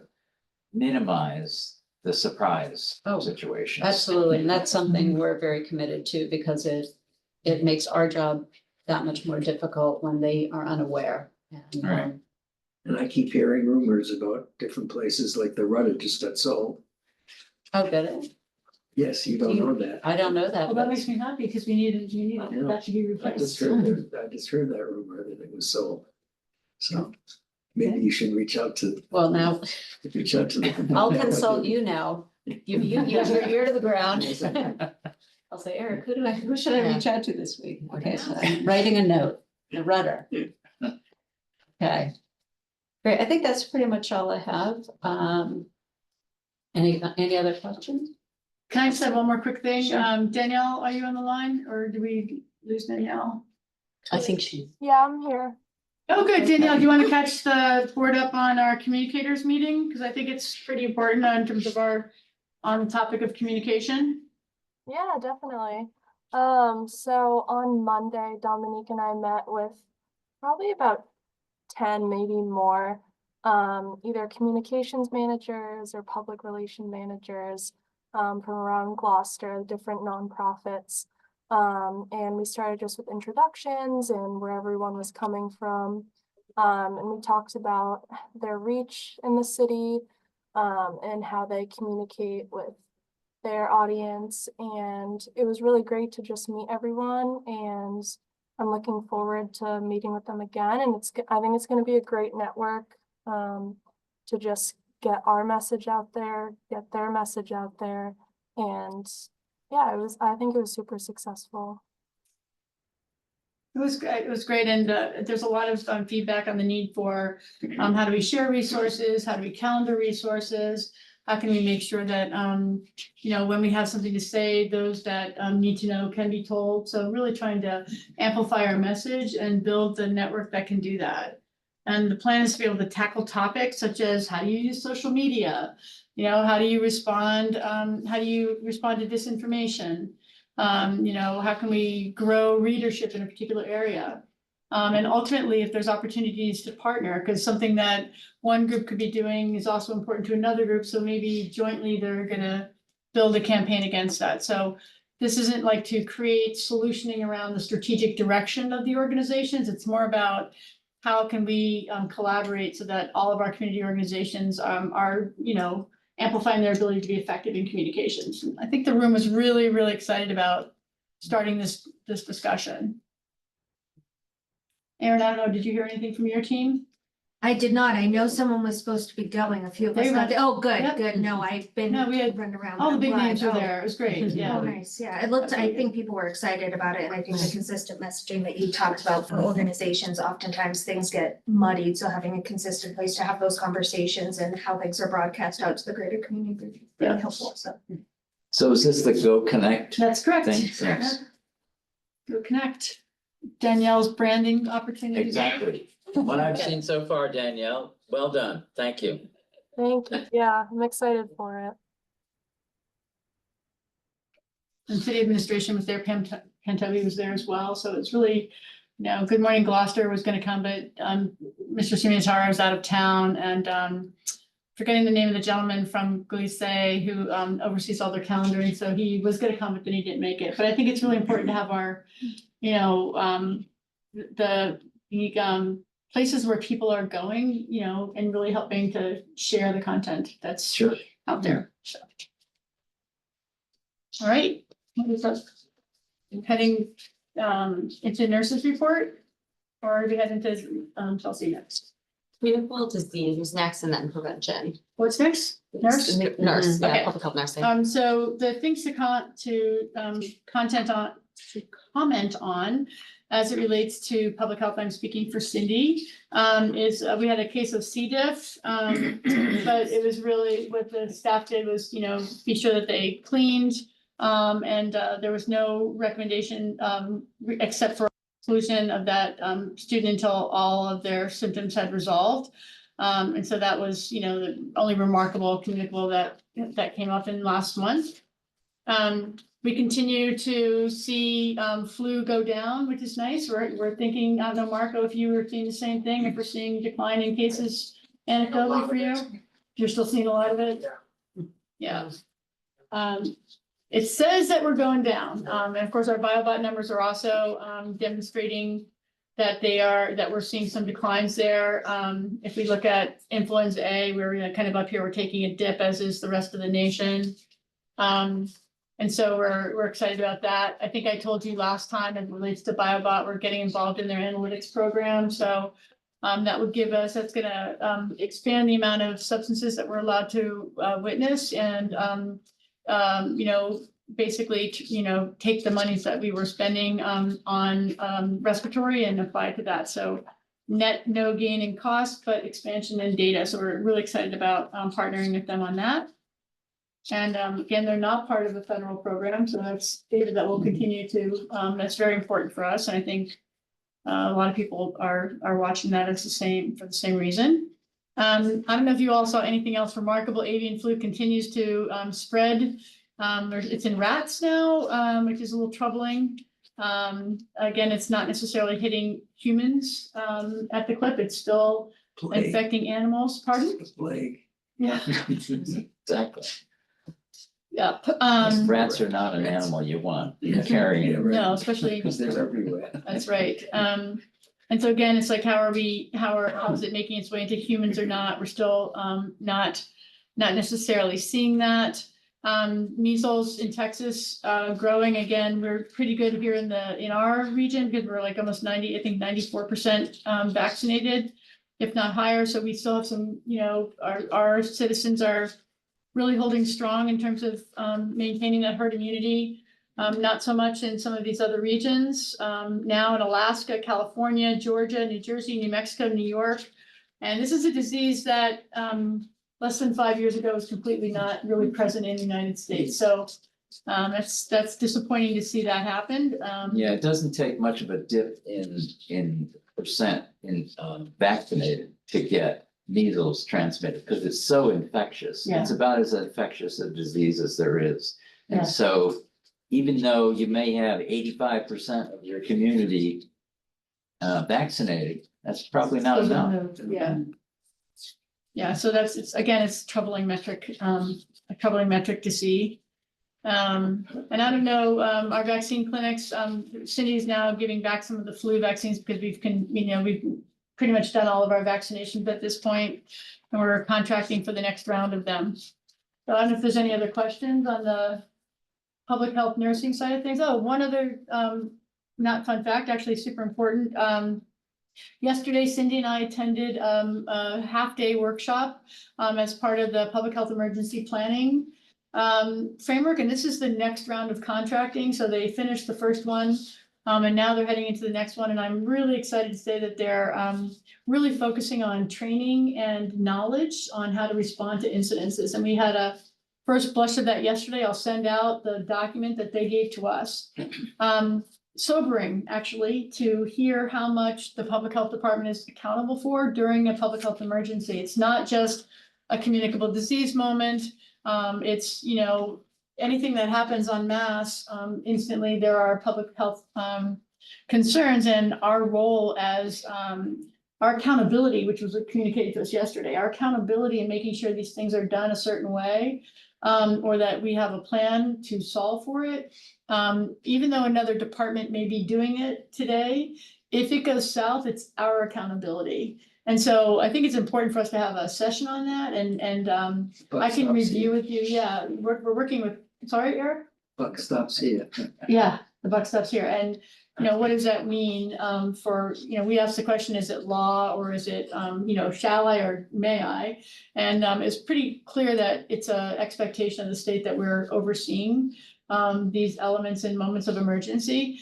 Speaker 2: minimize the surprise
Speaker 5: Oh,
Speaker 2: situations.
Speaker 5: Absolutely, and that's something we're very committed to because it makes our job that much more difficult when they are unaware. And,
Speaker 2: Right.
Speaker 6: And I keep hearing rumors about different places like the Rudder just got sold.
Speaker 5: Oh, good.
Speaker 6: Yes, you don't know that.
Speaker 5: I don't know that.
Speaker 3: Well, that makes me happy because we need
Speaker 6: Yeah.
Speaker 3: that to be
Speaker 6: I just
Speaker 3: replaced.
Speaker 6: heard that rumor that it was sold. So maybe you should reach out to
Speaker 5: Well, now,
Speaker 6: them.
Speaker 5: I'll consult you now. You have your ear to the ground. I'll say, Eric, who should I reach out to this week? Okay, so I'm writing a note, the Rudder. Okay. Great, I think that's pretty much all I have. Any other questions?
Speaker 3: Can I just have one more quick thing?
Speaker 5: Sure.
Speaker 3: Danielle, are you on the line or do we lose Danielle?
Speaker 1: I think she,
Speaker 4: Yeah, I'm here.
Speaker 3: Oh, good. Danielle, do you want to catch the board up on our communicators meeting? Because I think it's pretty important in terms of on the topic of communication.
Speaker 4: Yeah, definitely. So on Monday, Dominique and I met with probably about 10, maybe more, either communications managers or public relation managers from around Gloucester, different nonprofits. And we started just with introductions and where everyone was coming from. And we talked about their reach in the city and how they communicate with their audience. And it was really great to just meet everyone. And I'm looking forward to meeting with them again. And I think it's going to be a great network to just get our message out there, get their message out there. And yeah, I think it was super successful.
Speaker 3: It was great. And there's a lot of feedback on the need for how do we share resources? How do we calendar resources? How can we make sure that, you know, when we have something to say, those that need to know can be told. So really trying to amplify our message and build the network that can do that. And the plan is to be able to tackle topics such as how do you use social media? You know, how do you respond? How do you respond to disinformation? You know, how can we grow readership in a particular area? And ultimately, if there's opportunities to partner, because something that one group could be doing is also important to another group. So maybe jointly they're gonna build a campaign against that. So this isn't like to create solutioning around the strategic direction of the organizations. It's more about how can we collaborate so that all of our community organizations are, you know, amplifying their ability to be effective in communications. And I think the room was really, really excited about starting this discussion. Erin, I don't know, did you hear anything from your team?
Speaker 7: I did not. I know someone was supposed to be going. A few of us.
Speaker 3: They were-
Speaker 7: Oh, good,
Speaker 3: Yep.
Speaker 7: good. No, I've been
Speaker 3: No, we had
Speaker 7: running around.
Speaker 3: all the
Speaker 7: I'm
Speaker 3: big
Speaker 7: glad.
Speaker 3: names were
Speaker 7: Oh,
Speaker 3: there. It was great, yeah.
Speaker 7: Oh, nice. Yeah, it looked, I think people were excited about it. And I think the consistent messaging that you talked about for organizations, oftentimes things get muddied. So having a consistent place to have those conversations and how things are broadcast out to the greater community is really
Speaker 2: Yeah.
Speaker 7: helpful. So.
Speaker 2: So is this the Go Connect
Speaker 3: That's correct.
Speaker 2: thing? Yes.
Speaker 3: Go Connect. Danielle's branding opportunity.
Speaker 2: Exactly. What I've seen so far, Danielle, well done. Thank you.
Speaker 4: Thank you. Yeah, I'm excited for it.
Speaker 3: And city administration was there, Pam Pantovi was there as well, so it's really, you know, Good Morning Gloucester was gonna come, but Mr. Suminatara was out of town and forgetting the name of the gentleman from Glisse who oversees all their calendaring, so he was gonna come, but then he didn't make it. But I think it's really important to have our, you know, the places where people are going, you know, and really helping to share the content that's
Speaker 2: Sure.
Speaker 3: out there, so. All right, What is that? Heading into nurses report? Or are we heading to Chelsea next?
Speaker 1: Communicable disease next and then prevention.
Speaker 3: What's next? Nurse?
Speaker 1: Nurse,
Speaker 3: Okay.
Speaker 1: yeah, public health nursing.
Speaker 3: So the things to comment on as it relates to public health, I'm speaking for Cindy, is we had a case of C. diff. But it was really what the staff did was, be sure that they cleaned. And there was no recommendation except for exclusion of that student until all of their symptoms had resolved. And so that was, the only remarkable communicable that came up in last month. We continue to see flu go down, which is nice. We're thinking, I don't know, Marco, if you were seeing the same thing, if we're seeing decline in cases anecdotally for you, you're still seeing a lot of it? Yeah. It says that we're going down. And of course, our BioBot numbers are also demonstrating that we're seeing some declines there. If we look at influenza A, we're kind of up here, we're taking a dip, as is the rest of the nation. And so we're excited about that. I think I told you last time, as it relates to BioBot, we're getting involved in their analytics program. So that's gonna expand the amount of substances that we're allowed to witness and basically, take the monies that we were spending on respiratory and apply it to that. So net no gain in cost, but expansion in data. So we're really excited about partnering with them on that. And again, they're not part of the federal program, so that's data that will continue to, that's very important for us. And I think a lot of people are watching that for the same reason. I don't know if you all saw anything else remarkable. Avian flu continues to spread. It's in rats now, which is a little troubling. Again, it's not necessarily hitting humans at the clip. It's still infecting animals. Pardon?
Speaker 6: Plague.
Speaker 3: Yeah.
Speaker 2: Exactly.
Speaker 3: Yeah.
Speaker 2: Rats are not an animal you want carrying.
Speaker 3: No, especially.
Speaker 6: Because they're everywhere.
Speaker 3: That's right. And so again, it's like, how is it making its way into humans or not? We're still not necessarily seeing that. Measles in Texas growing again. We're pretty good here in our region because we're like almost 94% vaccinated, if not higher. So we still have some, our citizens are really holding strong in terms of maintaining that herd immunity. Not so much in some of these other regions. Now in Alaska, California, Georgia, New Jersey, New Mexico, New York. And this is a disease that less than 5 years ago was completely not really present in the United States. So that's disappointing to see that happen.
Speaker 2: Yeah, it doesn't take much of a dip in percent in vaccinated to get measles transmitted because it's so infectious.
Speaker 3: Yeah.
Speaker 2: It's about as infectious a disease as there is.
Speaker 3: Yeah.
Speaker 2: And so even though you may have 85% of your community vaccinated, that's probably not enough.
Speaker 3: Yeah. Yeah, so it's troubling metric, a troubling metric to see. And I don't know, our vaccine clinics, Cindy's now giving back some of the flu vaccines because we've pretty much done all of our vaccinations at this point, and we're contracting for the next round of them. So I don't know if there's any other questions on the public health nursing side of things. Oh, one other, not fun fact, actually super important. Yesterday, Cindy and I attended a half-day workshop as part of the public health emergency planning framework, and this is the next round of contracting. So they finished the first one, and now they're heading into the next one. And I'm really excited to say that they're really focusing on training and knowledge on how to respond to incidences. And we had a first blush of that yesterday. I'll send out the document that they gave to us. Sobering, actually, to hear how much the public health department is accountable for during a public health emergency. It's not just a communicable disease moment. It's, anything that happens en masse, instantly there are public health concerns, and our role as our accountability, which was communicated to us yesterday, our accountability in making sure these things are done a certain way, or that we have a plan to solve for it. Even though another department may be doing it today, if it goes south, it's our accountability. And so I think it's important for us to have a session on that, and I can review with you. Yeah, we're working with, sorry, Eric?
Speaker 6: Buck stops here.
Speaker 3: Yeah, the buck stops here. And, you know, what does that mean for, you know, we asked the question, is it law or is it, you know, shall I or may I? And it's pretty clear that it's a expectation of the state that we're overseeing these elements in moments of emergency.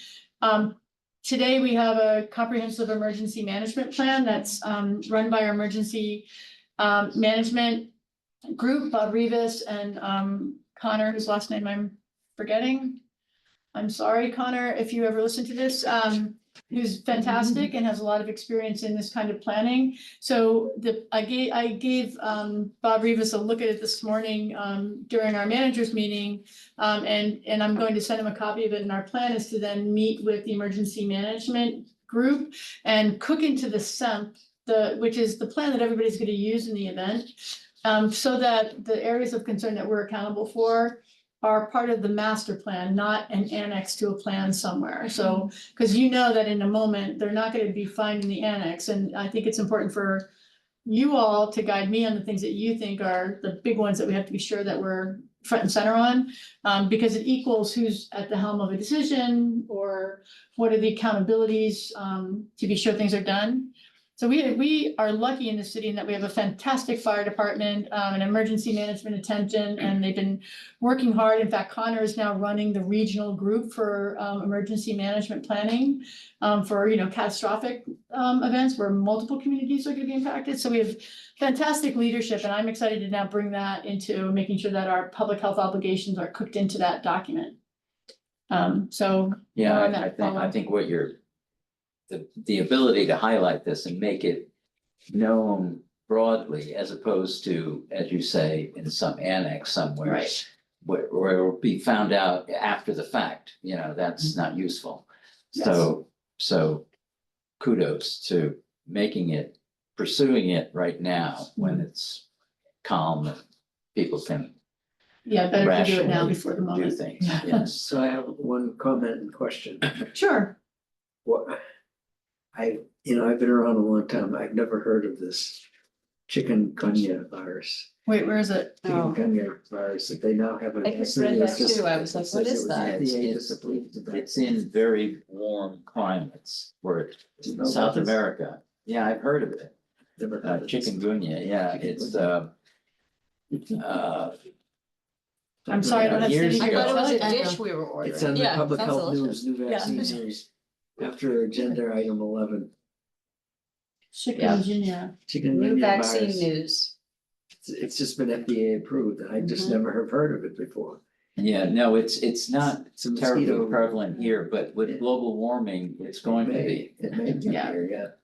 Speaker 3: Today, we have a comprehensive emergency management plan that's run by our emergency management group, Bob Rivas and Connor, whose last name I'm forgetting. I'm sorry, Connor, if you ever listen to this, who's fantastic and has a lot of experience in this kind of planning. So I gave Bob Rivas a look at it this morning during our managers meeting. And I'm going to send him a copy of it. And our plan is to then meet with the emergency management group and cook into the SEMP, which is the plan that everybody's going to use in the event. So that the areas of concern that we're accountable for are part of the master plan, not an annex to a plan somewhere. So, because you know that in a moment, they're not going to be finding the annex. And I think it's important for you all to guide me on the things that you think are the big ones that we have to be sure that we're front and center on. Because it equals who's at the helm of a decision or what are the accountabilities to be sure things are done. So we are lucky in the city in that we have a fantastic fire department, an emergency management attention, and they've been working hard. In fact, Connor is now running the regional group for emergency management planning for, you know, catastrophic events where multiple communities are going to be impacted. So we have fantastic leadership, and I'm excited to now bring that into making sure that our public health obligations are cooked into that document. So
Speaker 2: Yeah,
Speaker 3: more on that
Speaker 2: I think,
Speaker 3: follow.
Speaker 2: I think what you're, the ability to highlight this and make it known broadly as opposed to, as you say, in some annex somewhere.
Speaker 3: Right.
Speaker 2: Where it will be found out after the fact, you know, that's not useful. So kudos to making it, pursuing it right now when it's calm and people can
Speaker 3: Yeah, better to do it now
Speaker 2: rationally
Speaker 3: before the
Speaker 2: do
Speaker 3: moment.
Speaker 2: things, yes.
Speaker 6: So I have one comment and question.
Speaker 3: Sure.
Speaker 6: What, I've been around a long time. I've never heard of this chikungunya virus.
Speaker 3: Wait, where is it?
Speaker 6: Chikungunya virus that they now have.
Speaker 5: I just read that too. I was like, what is that?
Speaker 2: It's in very warm climates where South America. Yeah, I've heard of it.
Speaker 6: Never heard of this.
Speaker 2: Chikungunya, yeah, it's
Speaker 3: I'm sorry, I don't have
Speaker 2: Years
Speaker 3: city.
Speaker 5: I thought it was a
Speaker 3: I know.
Speaker 5: dish we were ordering.
Speaker 6: It's on the
Speaker 5: Yeah,
Speaker 6: public
Speaker 5: sounds
Speaker 6: health
Speaker 5: delicious.
Speaker 6: news, new vaccine news. After agenda item 11,
Speaker 3: Chikungunya.
Speaker 5: New
Speaker 6: chikungunya
Speaker 5: vaccine
Speaker 6: virus.
Speaker 5: news.
Speaker 6: It's just been FDA approved, and I just
Speaker 5: Mhm.
Speaker 6: never have heard of it before.
Speaker 2: Yeah, no, it's not
Speaker 6: It's a
Speaker 2: terribly
Speaker 6: mosquito.
Speaker 2: prevalent here, but with global warming, it's going to be.
Speaker 6: It may be
Speaker 3: Yeah.
Speaker 6: here,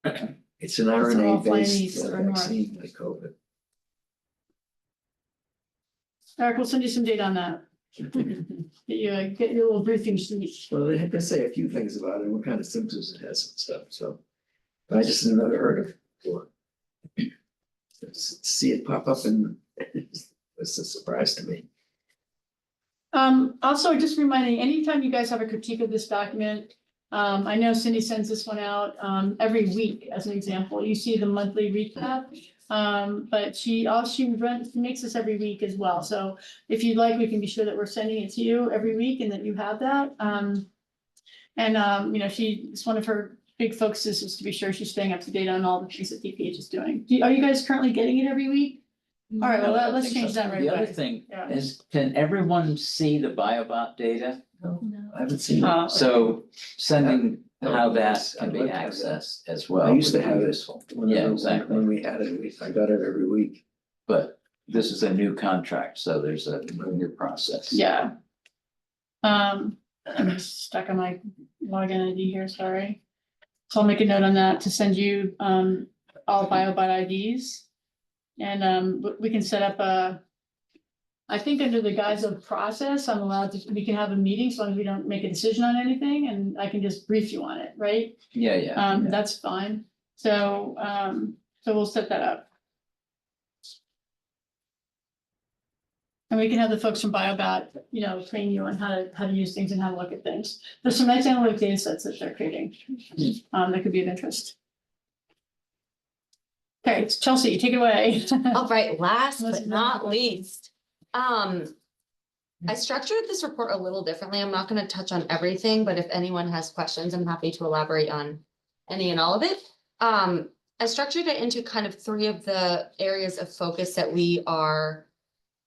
Speaker 6: yeah. It's an
Speaker 3: all
Speaker 6: RNA
Speaker 3: flying
Speaker 6: based
Speaker 3: east or north.
Speaker 6: vaccine like COVID.
Speaker 3: Eric, we'll send you some data on that. Get your little briefing sheet.
Speaker 6: Well, they had to say a few things about it, and what kind of symptoms it has and stuff, so. But I just never heard of it before. See it pop up and it's a surprise to me.
Speaker 3: Also, just reminding, anytime you guys have a critique of this document, I know Cindy sends this one out, every week as an example. You see the monthly recap. But she makes this every week as well. So if you'd like, we can be sure that we're sending it to you every week and that you have that. You know, it's one of her big focuses is to be sure she's staying up to date on all the things that DPH is doing. Are you guys currently getting it every week? All right, well,
Speaker 2: No, I
Speaker 3: let's
Speaker 2: think
Speaker 3: change
Speaker 2: so.
Speaker 3: that right
Speaker 2: The other
Speaker 3: away.
Speaker 2: thing
Speaker 3: Yeah.
Speaker 2: is, can everyone see the BioBot data?
Speaker 6: I haven't seen it.
Speaker 3: Oh,
Speaker 2: So sending how that
Speaker 6: I'd
Speaker 2: can be
Speaker 6: like to have that.
Speaker 2: accessed as well.
Speaker 6: I used to
Speaker 2: would be
Speaker 6: have it.
Speaker 2: useful.
Speaker 6: Whenever-
Speaker 2: Yeah, exactly.
Speaker 6: When we had it, I got it every week.
Speaker 2: But this is a new contract, so there's a new process.
Speaker 3: Yeah. I'm stuck on my login ID here, sorry. So I'll make a note on that to send you all BioBot IDs. And we can set up I think under the guise of process, I'm allowed to, we can have a meeting as long as we don't make a decision on anything and I can just brief you on it, right?
Speaker 2: Yeah.
Speaker 3: That's fine. So we'll set that up. And we can have the folks from BioBot, you know, train you on how to use things and how to look at things. There's some nice analytic data sets that they're creating. That could be of interest. Okay, Chelsea, take it away.
Speaker 11: All right, last
Speaker 3: Let's
Speaker 11: but
Speaker 3: move
Speaker 11: not
Speaker 3: on.
Speaker 11: least, I structured this report a little differently. I'm not gonna touch on everything, but if anyone has questions, I'm happy to elaborate on any and all of it. I structured it into kind of 3 of the areas of focus that we are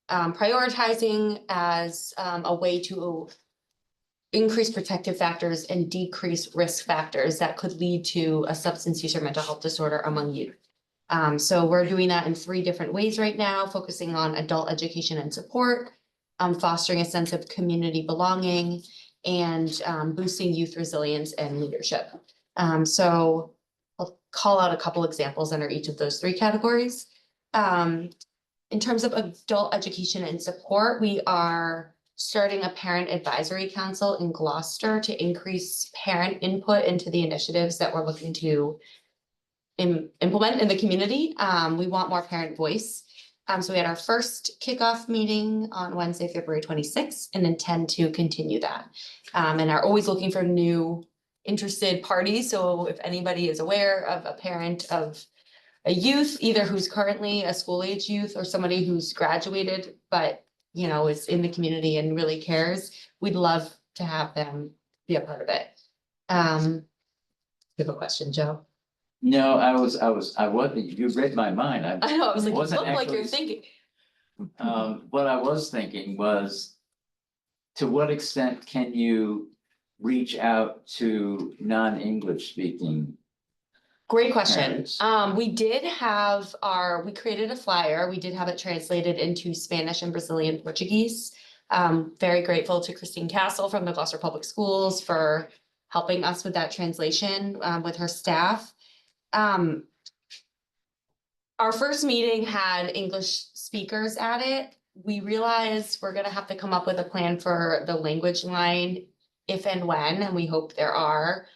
Speaker 11: prioritizing as a way to increase protective factors and decrease risk factors that could lead to a substance use or mental health disorder among youth. So we're doing that in 3 different ways right now, focusing on adult education and support, fostering a sense of community belonging, and boosting youth resilience and leadership. So I'll call out a couple examples under each of those 3 categories. In terms of adult education and support, we are starting a parent advisory council in Gloucester to increase parent input into the initiatives that we're looking to implement in the community. We want more parent voice. So we had our first kickoff meeting on Wednesday, February 26th, and intend to continue that. And are always looking for new interested parties. So if anybody is aware of a parent of a youth, either who's currently a school age youth or somebody who's graduated, but you know, is in the community and really cares, we'd love to have them be a part of it. You have a question, Joe?
Speaker 2: No, I wasn't, you read my mind.
Speaker 11: I know, I was like, you
Speaker 2: Wasn't
Speaker 11: look like you're
Speaker 2: actually-
Speaker 11: thinking.
Speaker 2: What I was thinking was, to what extent can you reach out to non-English speaking?
Speaker 11: Great question.
Speaker 2: Parents.
Speaker 11: We created a flyer. We did have it translated into Spanish and Brazilian Portuguese. Very grateful to Christine Castle from the Gloucester Public Schools for helping us with that translation, with her staff. Our first meeting had English speakers at it. We realized we're gonna have to come up with a plan for the language line if and when, and we hope there are,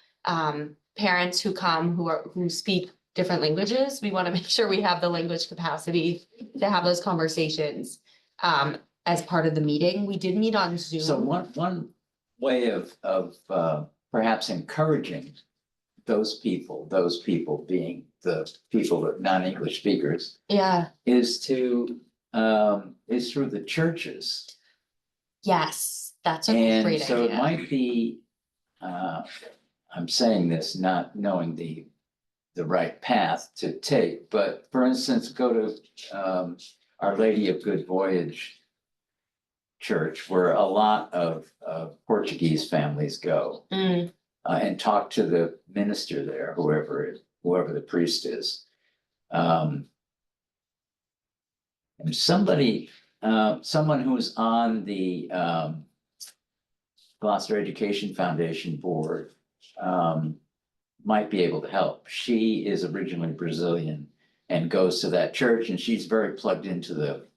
Speaker 11: parents who come who speak different languages. We want to make sure we have the language capacity to have those conversations as part of the meeting. We did meet on Zoom.
Speaker 2: So one way of perhaps encouraging those people being the people that non-English speakers,
Speaker 11: Yeah,
Speaker 2: is through the churches.
Speaker 11: yes, that's a
Speaker 2: And
Speaker 11: great
Speaker 2: so it
Speaker 11: idea.
Speaker 2: might be, I'm saying this not knowing the right path to take, but for instance, go to Our Lady of Good Voyage Church, where a lot of Portuguese families go,
Speaker 11: Mm,
Speaker 2: and talk to the minister there, whoever the priest is. And someone who's on the Gloucester Education Foundation board might be able to help. She is originally Brazilian and goes to that church, and she's very plugged into the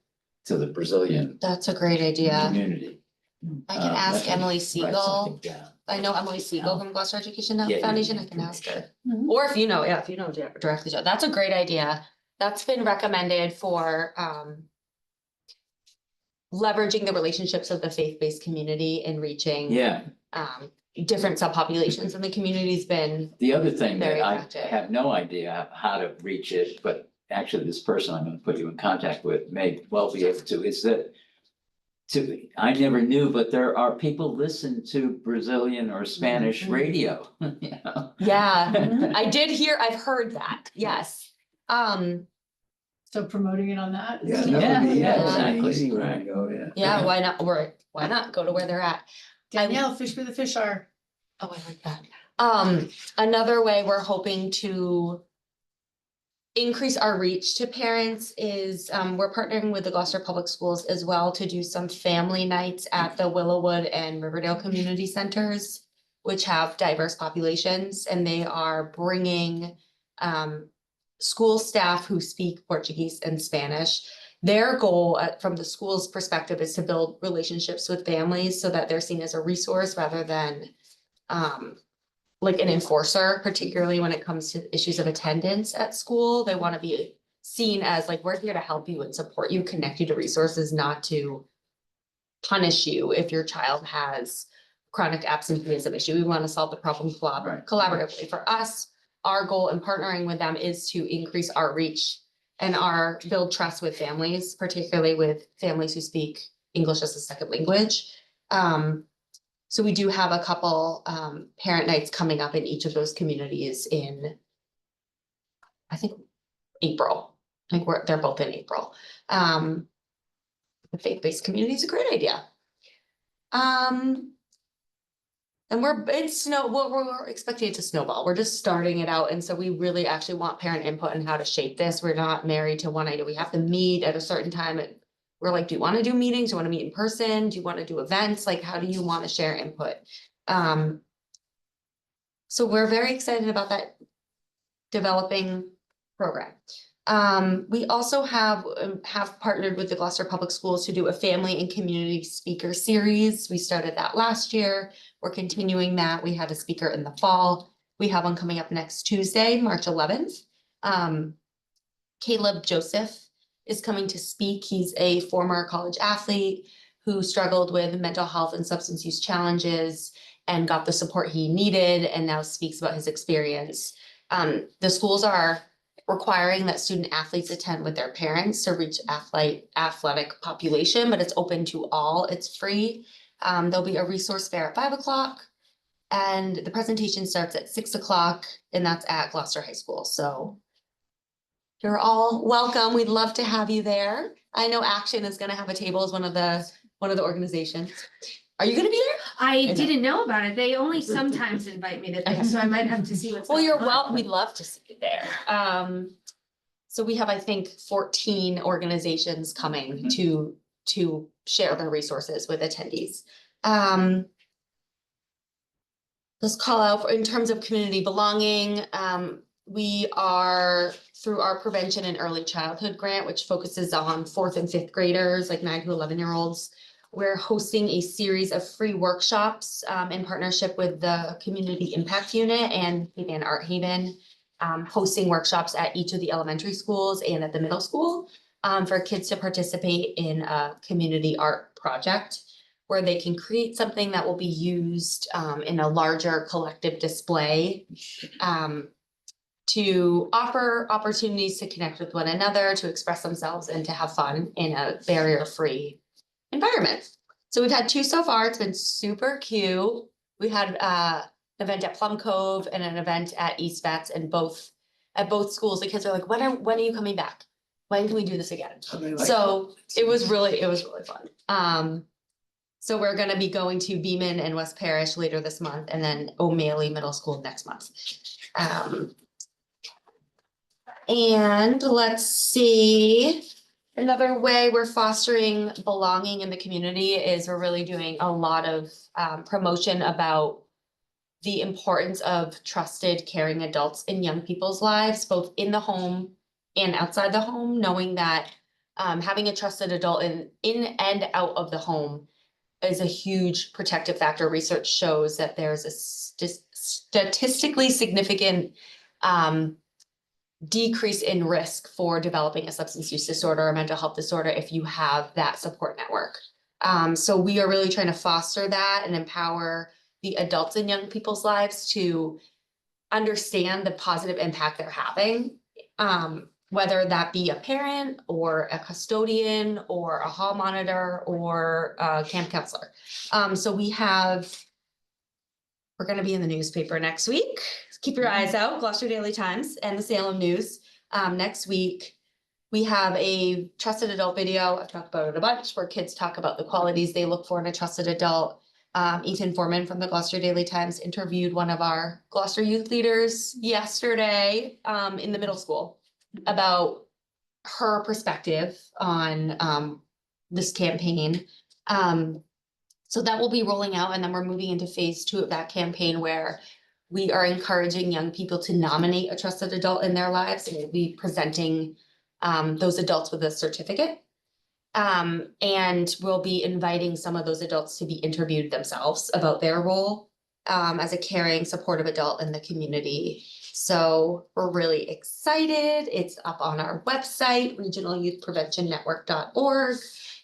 Speaker 2: Brazilian
Speaker 11: that's a great idea.
Speaker 2: community.
Speaker 11: I can ask
Speaker 2: let me
Speaker 11: Emily
Speaker 2: write
Speaker 11: Siegel.
Speaker 2: something down.
Speaker 11: I know Emily Siegel from Gloucester Education
Speaker 2: Yeah,
Speaker 11: Foundation.
Speaker 2: yeah,
Speaker 11: I can ask her.
Speaker 3: Mhm.
Speaker 11: Or if you know directly, Joe, that's a great idea. That's been recommended for leveraging the relationships of the faith-based community and reaching
Speaker 2: Yeah,
Speaker 11: different subpopulations in the community's been,
Speaker 2: the other thing
Speaker 11: Very
Speaker 2: that I
Speaker 11: effective.
Speaker 2: have no idea how to reach it, but actually this person I'm gonna put you in contact with may well be able to, is that I never knew, but there are people listen to Brazilian or Spanish
Speaker 11: Mhm.
Speaker 2: radio, you know?
Speaker 11: yeah, I've heard that, yes.
Speaker 3: So promoting it on that.
Speaker 6: Yeah,
Speaker 3: is-
Speaker 6: that would be,
Speaker 11: Yeah.
Speaker 6: yeah,
Speaker 2: Exactly.
Speaker 6: easy way to go, yeah.
Speaker 11: Yeah, why not go to where they're at?
Speaker 3: Danielle, fish where the fish are.
Speaker 11: Oh, I like that. Another way we're hoping to increase our reach to parents is, we're partnering with the Gloucester Public Schools as well to do some family nights at the Willowwood and Riverdale Community Centers, which have diverse populations, and they are bringing, school staff who speak Portuguese and Spanish. Their goal, from the school's perspective, is to build relationships with families so that they're seen as a resource rather than like an enforcer, particularly when it comes to issues of attendance at school. They want to be seen as like, we're here to help you and support you, connect you to resources, not to punish you if your child has chronic absenteeism issue. We want to solve the problem
Speaker 2: Right.
Speaker 11: collaboratively. For us, our goal in partnering with them is to increase our reach and build trust with families, particularly with families who speak English as a second language. So we do have a couple parent nights coming up in each of those communities in, I think, April. I think they're both in April. The faith-based community is a great idea. And we're expecting it to snowball. We're just starting it out. And so we really actually want parent input on how to shape this. We're not married to one idea. We have to meet at a certain time. We're like, do you want to do meetings? Do you want to meet in person? Do you want to do events? Like, how do you want to share input? So we're very excited about that developing program. We also have partnered with the Gloucester Public Schools to do a family and community speaker series. We started that last year. We're continuing that. We had a speaker in the fall. We have one coming up next Tuesday, March 11th. Caleb Joseph is coming to speak. He's a former college athlete who struggled with mental health and substance use challenges and got the support he needed, and now speaks about his experience. The schools are requiring that student athletes attend with their parents to reach athletic population, but it's open to all. It's free. There'll be a resource fair at 5 o'clock, and the presentation starts at 6 o'clock, and that's at Gloucester High School. So you're all welcome. We'd love to have you there. I know Action is going to have a table as one of the organizations. Are you going to be there?
Speaker 7: I didn't know about it. They only sometimes invite me to things, so I might have to see what's.
Speaker 11: Well, you're
Speaker 7: going on.
Speaker 11: welcome. We'd love to see you there. So we have, I think, 14 organizations coming to share their resources with attendees. Let's call out in terms of community belonging. We are, through our prevention and early childhood grant, which focuses on 4th and 5th graders, like 9 to 11-year-olds. We're hosting a series of free workshops in partnership with the Community Impact Unit and Haven Art Haven, hosting workshops at each of the elementary schools and at the middle school for kids to participate in a community art project where they can create something that will be used in a larger collective display to offer opportunities to connect with one another, to express themselves, and to have fun in a barrier-free environment. So we've had 2 so far. It's been super cute. We had an event at Plum Cove and an event at East Vets, and at both schools, the kids are like, when are you coming back? When can we do this again? So it was really fun. So we're going to be going to Beeman and West Parish later this month, and then O'Malley Middle School next month. And let's see. Another way we're fostering belonging in the community is we're really doing a lot of promotion about the importance of trusted, caring adults in young people's lives, both in the home and outside the home, knowing that having a trusted adult in and out of the home is a huge protective factor. Research shows that there's a statistically significant decrease in risk for developing a substance use disorder or mental health disorder if you have that support network. So we are really trying to foster that and empower the adults in young people's lives to understand the positive impact they're having, whether that be a parent or a custodian or a hall monitor or a camp counselor. So we're going to be in the newspaper next week. Keep your eyes out, Gloucester Daily Times and the Salem News. Next week, we have a trusted adult video. I've talked about it a bunch, where kids talk about the qualities they look for in a trusted adult. Ethan Foreman from the Gloucester Daily Times interviewed one of our Gloucester youth leaders yesterday in the middle school about her perspective on this campaign. So that will be rolling out, and then we're moving into phase 2 of that campaign, where we are encouraging young people to nominate a trusted adult in their lives, and we'll be presenting those adults with a certificate. And we'll be inviting some of those adults to be interviewed themselves about their role as a caring, supportive adult in the community. So we're really excited. It's up on our website, regionalyouthpreventionnetwork.org.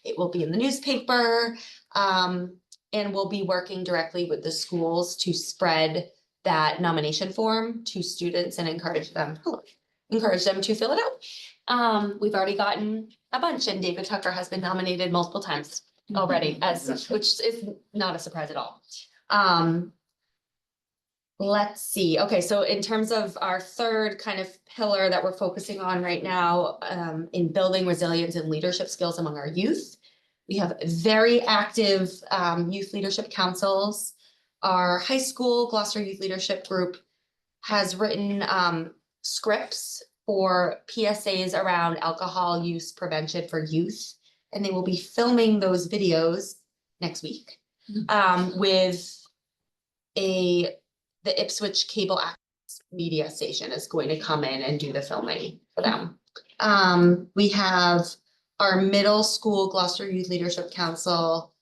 Speaker 11: It will be in the newspaper. And we'll be working directly with the schools to spread that nomination form to students and encourage them to fill it out. We've already gotten a bunch, and David Tucker has been nominated multiple times already, which is not a surprise at all. Let's see. Okay, so in terms of our third kind of pillar that we're focusing on right now, in building resilience and leadership skills among our youth, we have very active youth leadership councils. Our high school Gloucester Youth Leadership Group has written scripts for PSAs around alcohol use prevention for youth, and they will be filming those videos next week with the Ipswich Cable Access Media Station is going to come in and do the filming for them. We have our middle school Gloucester Youth Leadership Council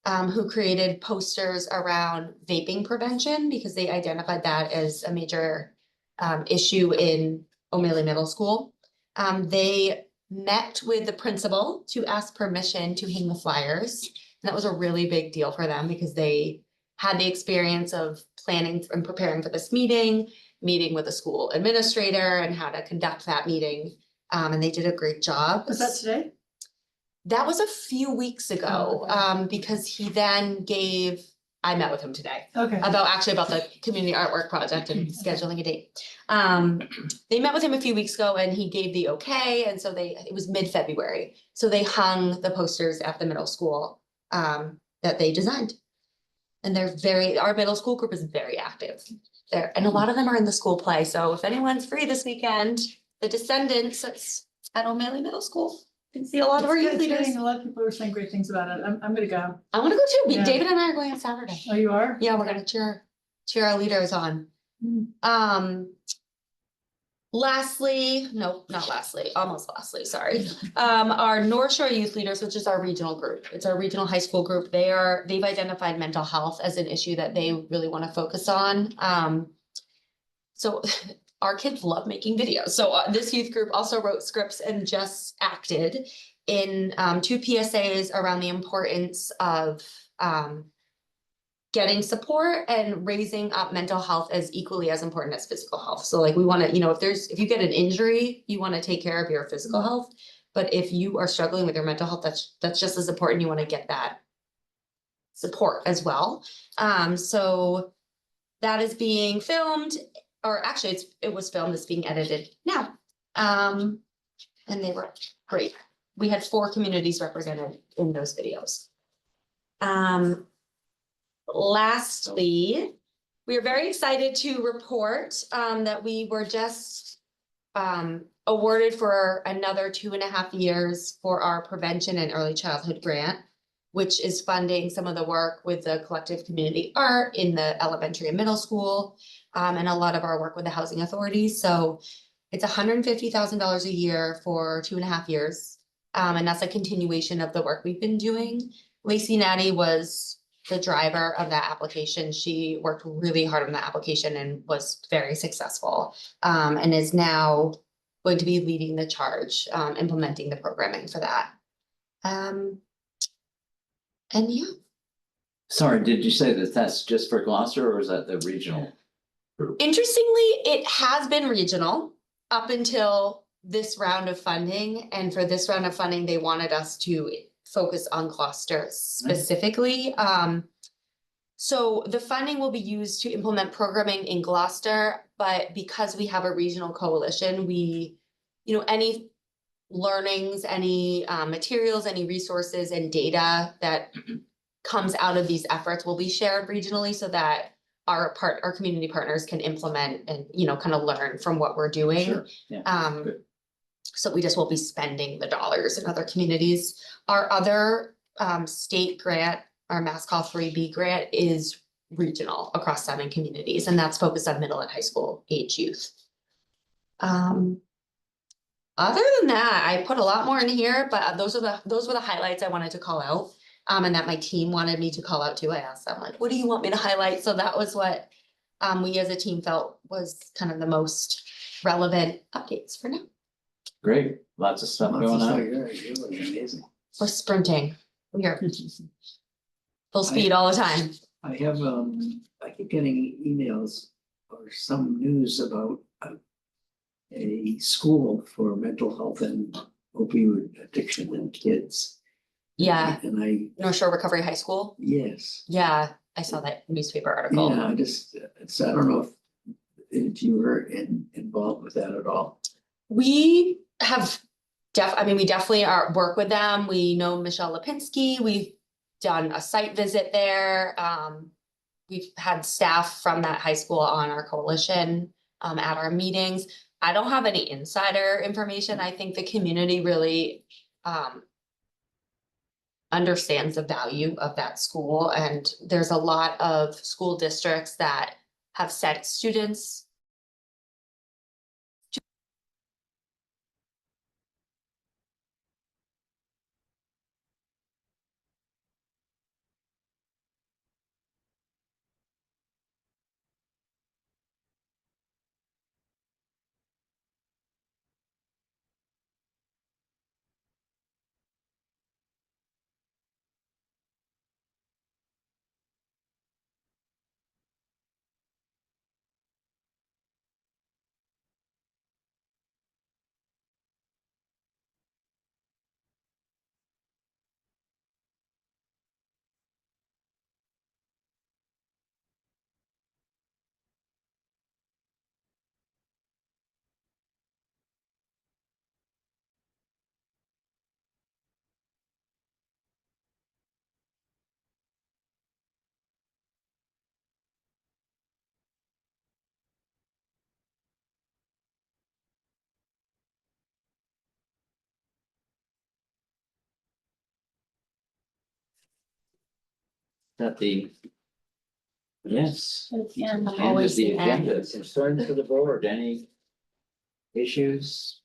Speaker 11: who created posters around vaping prevention because they identified that as a major issue in O'Malley Middle School. They met with the principal to ask permission to hang the flyers. And that was a really big deal for them because they had the experience of planning and preparing for this meeting with the school administrator and how to conduct that meeting. And they did a great job.
Speaker 3: Was that today?
Speaker 11: That was a few weeks ago, because he then I met with him today
Speaker 3: Okay.
Speaker 11: about the community artwork project and scheduling a date. They met with him a few weeks ago and he gave the okay. And so it was mid-February. So they hung the posters at the middle school that they designed. And our middle school group is very active there. And a lot of them are in the school play. So if anyone's free this weekend, the Descendants at O'Malley Middle School. You can see a lot of our youth leaders.
Speaker 3: A lot of people are saying great things about it. I'm gonna go.
Speaker 11: I want to go too.
Speaker 3: Yeah.
Speaker 11: David and I are going on Saturday.
Speaker 3: Oh, you are?
Speaker 11: Yeah, we're gonna cheer our leaders on. Almost lastly, sorry. Our North Shore Youth Leaders, which is our regional group. It's our regional high school group. They've identified mental health as an issue that they really want to focus on. So our kids love making videos. So this youth group also wrote scripts and just acted in 2 PSAs around the importance of getting support and raising up mental health as equally as important as physical health. So like we want to, if you get an injury, you want to take care of your physical health. But if you are struggling with your mental health, that's just as important. You want to get that support as well. So that is being filmed, or actually it was filmed, it's being edited now. And they were great. We had 4 communities represented in those videos. Lastly, we are very excited to report that we were just awarded for another 2.5 years for our prevention and early childhood grant, which is funding some of the work with the collective community art in the elementary and middle school, and a lot of our work with the housing authorities. So it's $150,000 a year for 2.5 years. And that's a continuation of the work we've been doing. Lacey Natty was the driver of that application. She worked really hard on that application and was very successful, and is now going to be leading the charge, implementing the programming for that. And yeah.
Speaker 2: Sorry, did you say that that's just for Gloucester or is that the regional group?
Speaker 11: Interestingly, it has been regional up until this round of funding. And for this round of funding, they wanted us to focus on Gloucester specifically. So the funding will be used to implement programming in Gloucester, but because we have a regional coalition, any learnings, any materials, any resources and data that comes out of these efforts will be shared regionally so that our community partners can implement and, kind of learn from what we're doing.
Speaker 2: Sure. Yeah.
Speaker 11: So we just won't be spending the dollars in other communities. Our other state grant, our MassCall 3B grant, is regional across 7 communities, and that's focused on middle and high school age youth. Other than that, I put a lot more in here, but those were the highlights I wanted to call out, and that my team wanted me to call out too. I asked them, like, what do you want me to highlight? So that was what we as a team felt was kind of the most relevant updates for now.
Speaker 2: Great, lots of stuff going on.
Speaker 6: You're amazing.
Speaker 11: We're sprinting. We are full speed all the time.
Speaker 6: I keep getting emails or some news about a school for mental health and opioid addiction in kids.
Speaker 11: Yeah.
Speaker 6: And I,
Speaker 11: North Shore Recovery High School.
Speaker 6: yes,
Speaker 11: Yeah, I saw that newspaper article.
Speaker 6: yeah, I just, I don't know if you were involved with that at all.
Speaker 11: We have we definitely work with them. We know Michelle Lipinski. We've done a site visit there. We've had staff from that high school on our coalition at our meetings. I don't have any insider information. I think the community really understands the value of that school, and there's a lot of school districts that have set students
Speaker 2: That the. Yes.
Speaker 3: That's the end.
Speaker 11: I'm
Speaker 2: End of
Speaker 11: always
Speaker 2: the
Speaker 11: the end.
Speaker 2: agenda. Concerns for the board, any issues?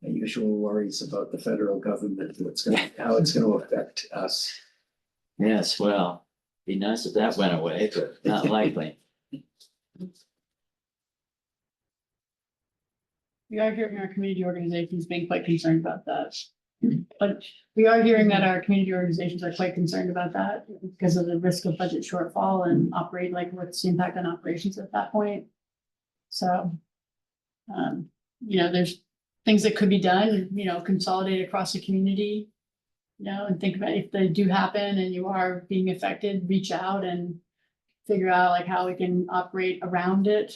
Speaker 6: The usual worries about the federal government, how it's gonna affect us.
Speaker 2: Yes, well, be nice if that went away, but not likely.
Speaker 3: We are hearing our community organizations being quite concerned about that. But we are hearing that our community organizations are quite concerned about that because of the risk of budget shortfall and what's the impact on operations at that point. So, there's things that could be done, consolidate across the community. And think about if they do happen and you are being affected, reach out and figure out like how we can operate around it.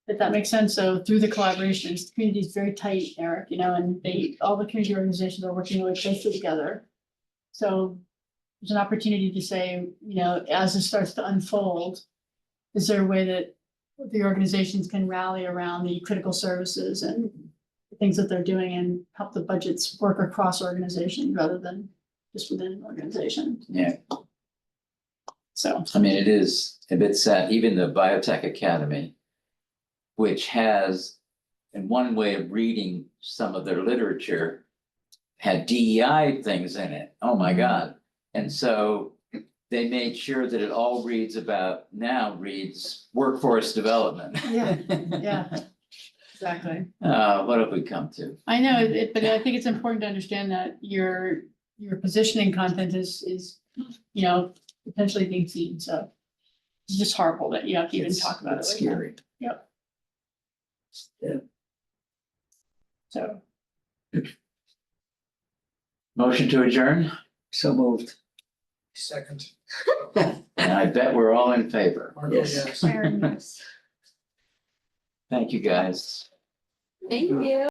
Speaker 3: If that makes sense. So through the collaborations, the community is very tight, Eric, and all the community organizations are working really closely together. So there's an opportunity to say, as this starts to unfold, is there a way that the organizations can rally around the critical services and the things that they're doing and help the budgets work across organizations rather than just within an organization?
Speaker 2: Yeah,
Speaker 3: So,
Speaker 2: I mean, it is a bit sad, even the Biotech Academy, which has, in one way of reading some of their literature, had DEI things in it. Oh my God. And so they made sure that it all reads workforce development.
Speaker 3: yeah, exactly.
Speaker 2: What have we come to?
Speaker 3: I know, but I think it's important to understand that your positioning content is, potentially being seen, so. It's just horrible that you have to even talk about it.
Speaker 6: It's
Speaker 3: like that.
Speaker 6: scary.
Speaker 3: Yep.
Speaker 6: Yeah.
Speaker 3: So,
Speaker 2: Motion to adjourn?
Speaker 6: So moved.
Speaker 8: Second.
Speaker 2: And I bet we're all in favor.
Speaker 8: Marco,
Speaker 6: Yes.
Speaker 8: yes.
Speaker 7: Sharon, yes.
Speaker 2: Thank you, guys.
Speaker 11: Thank you.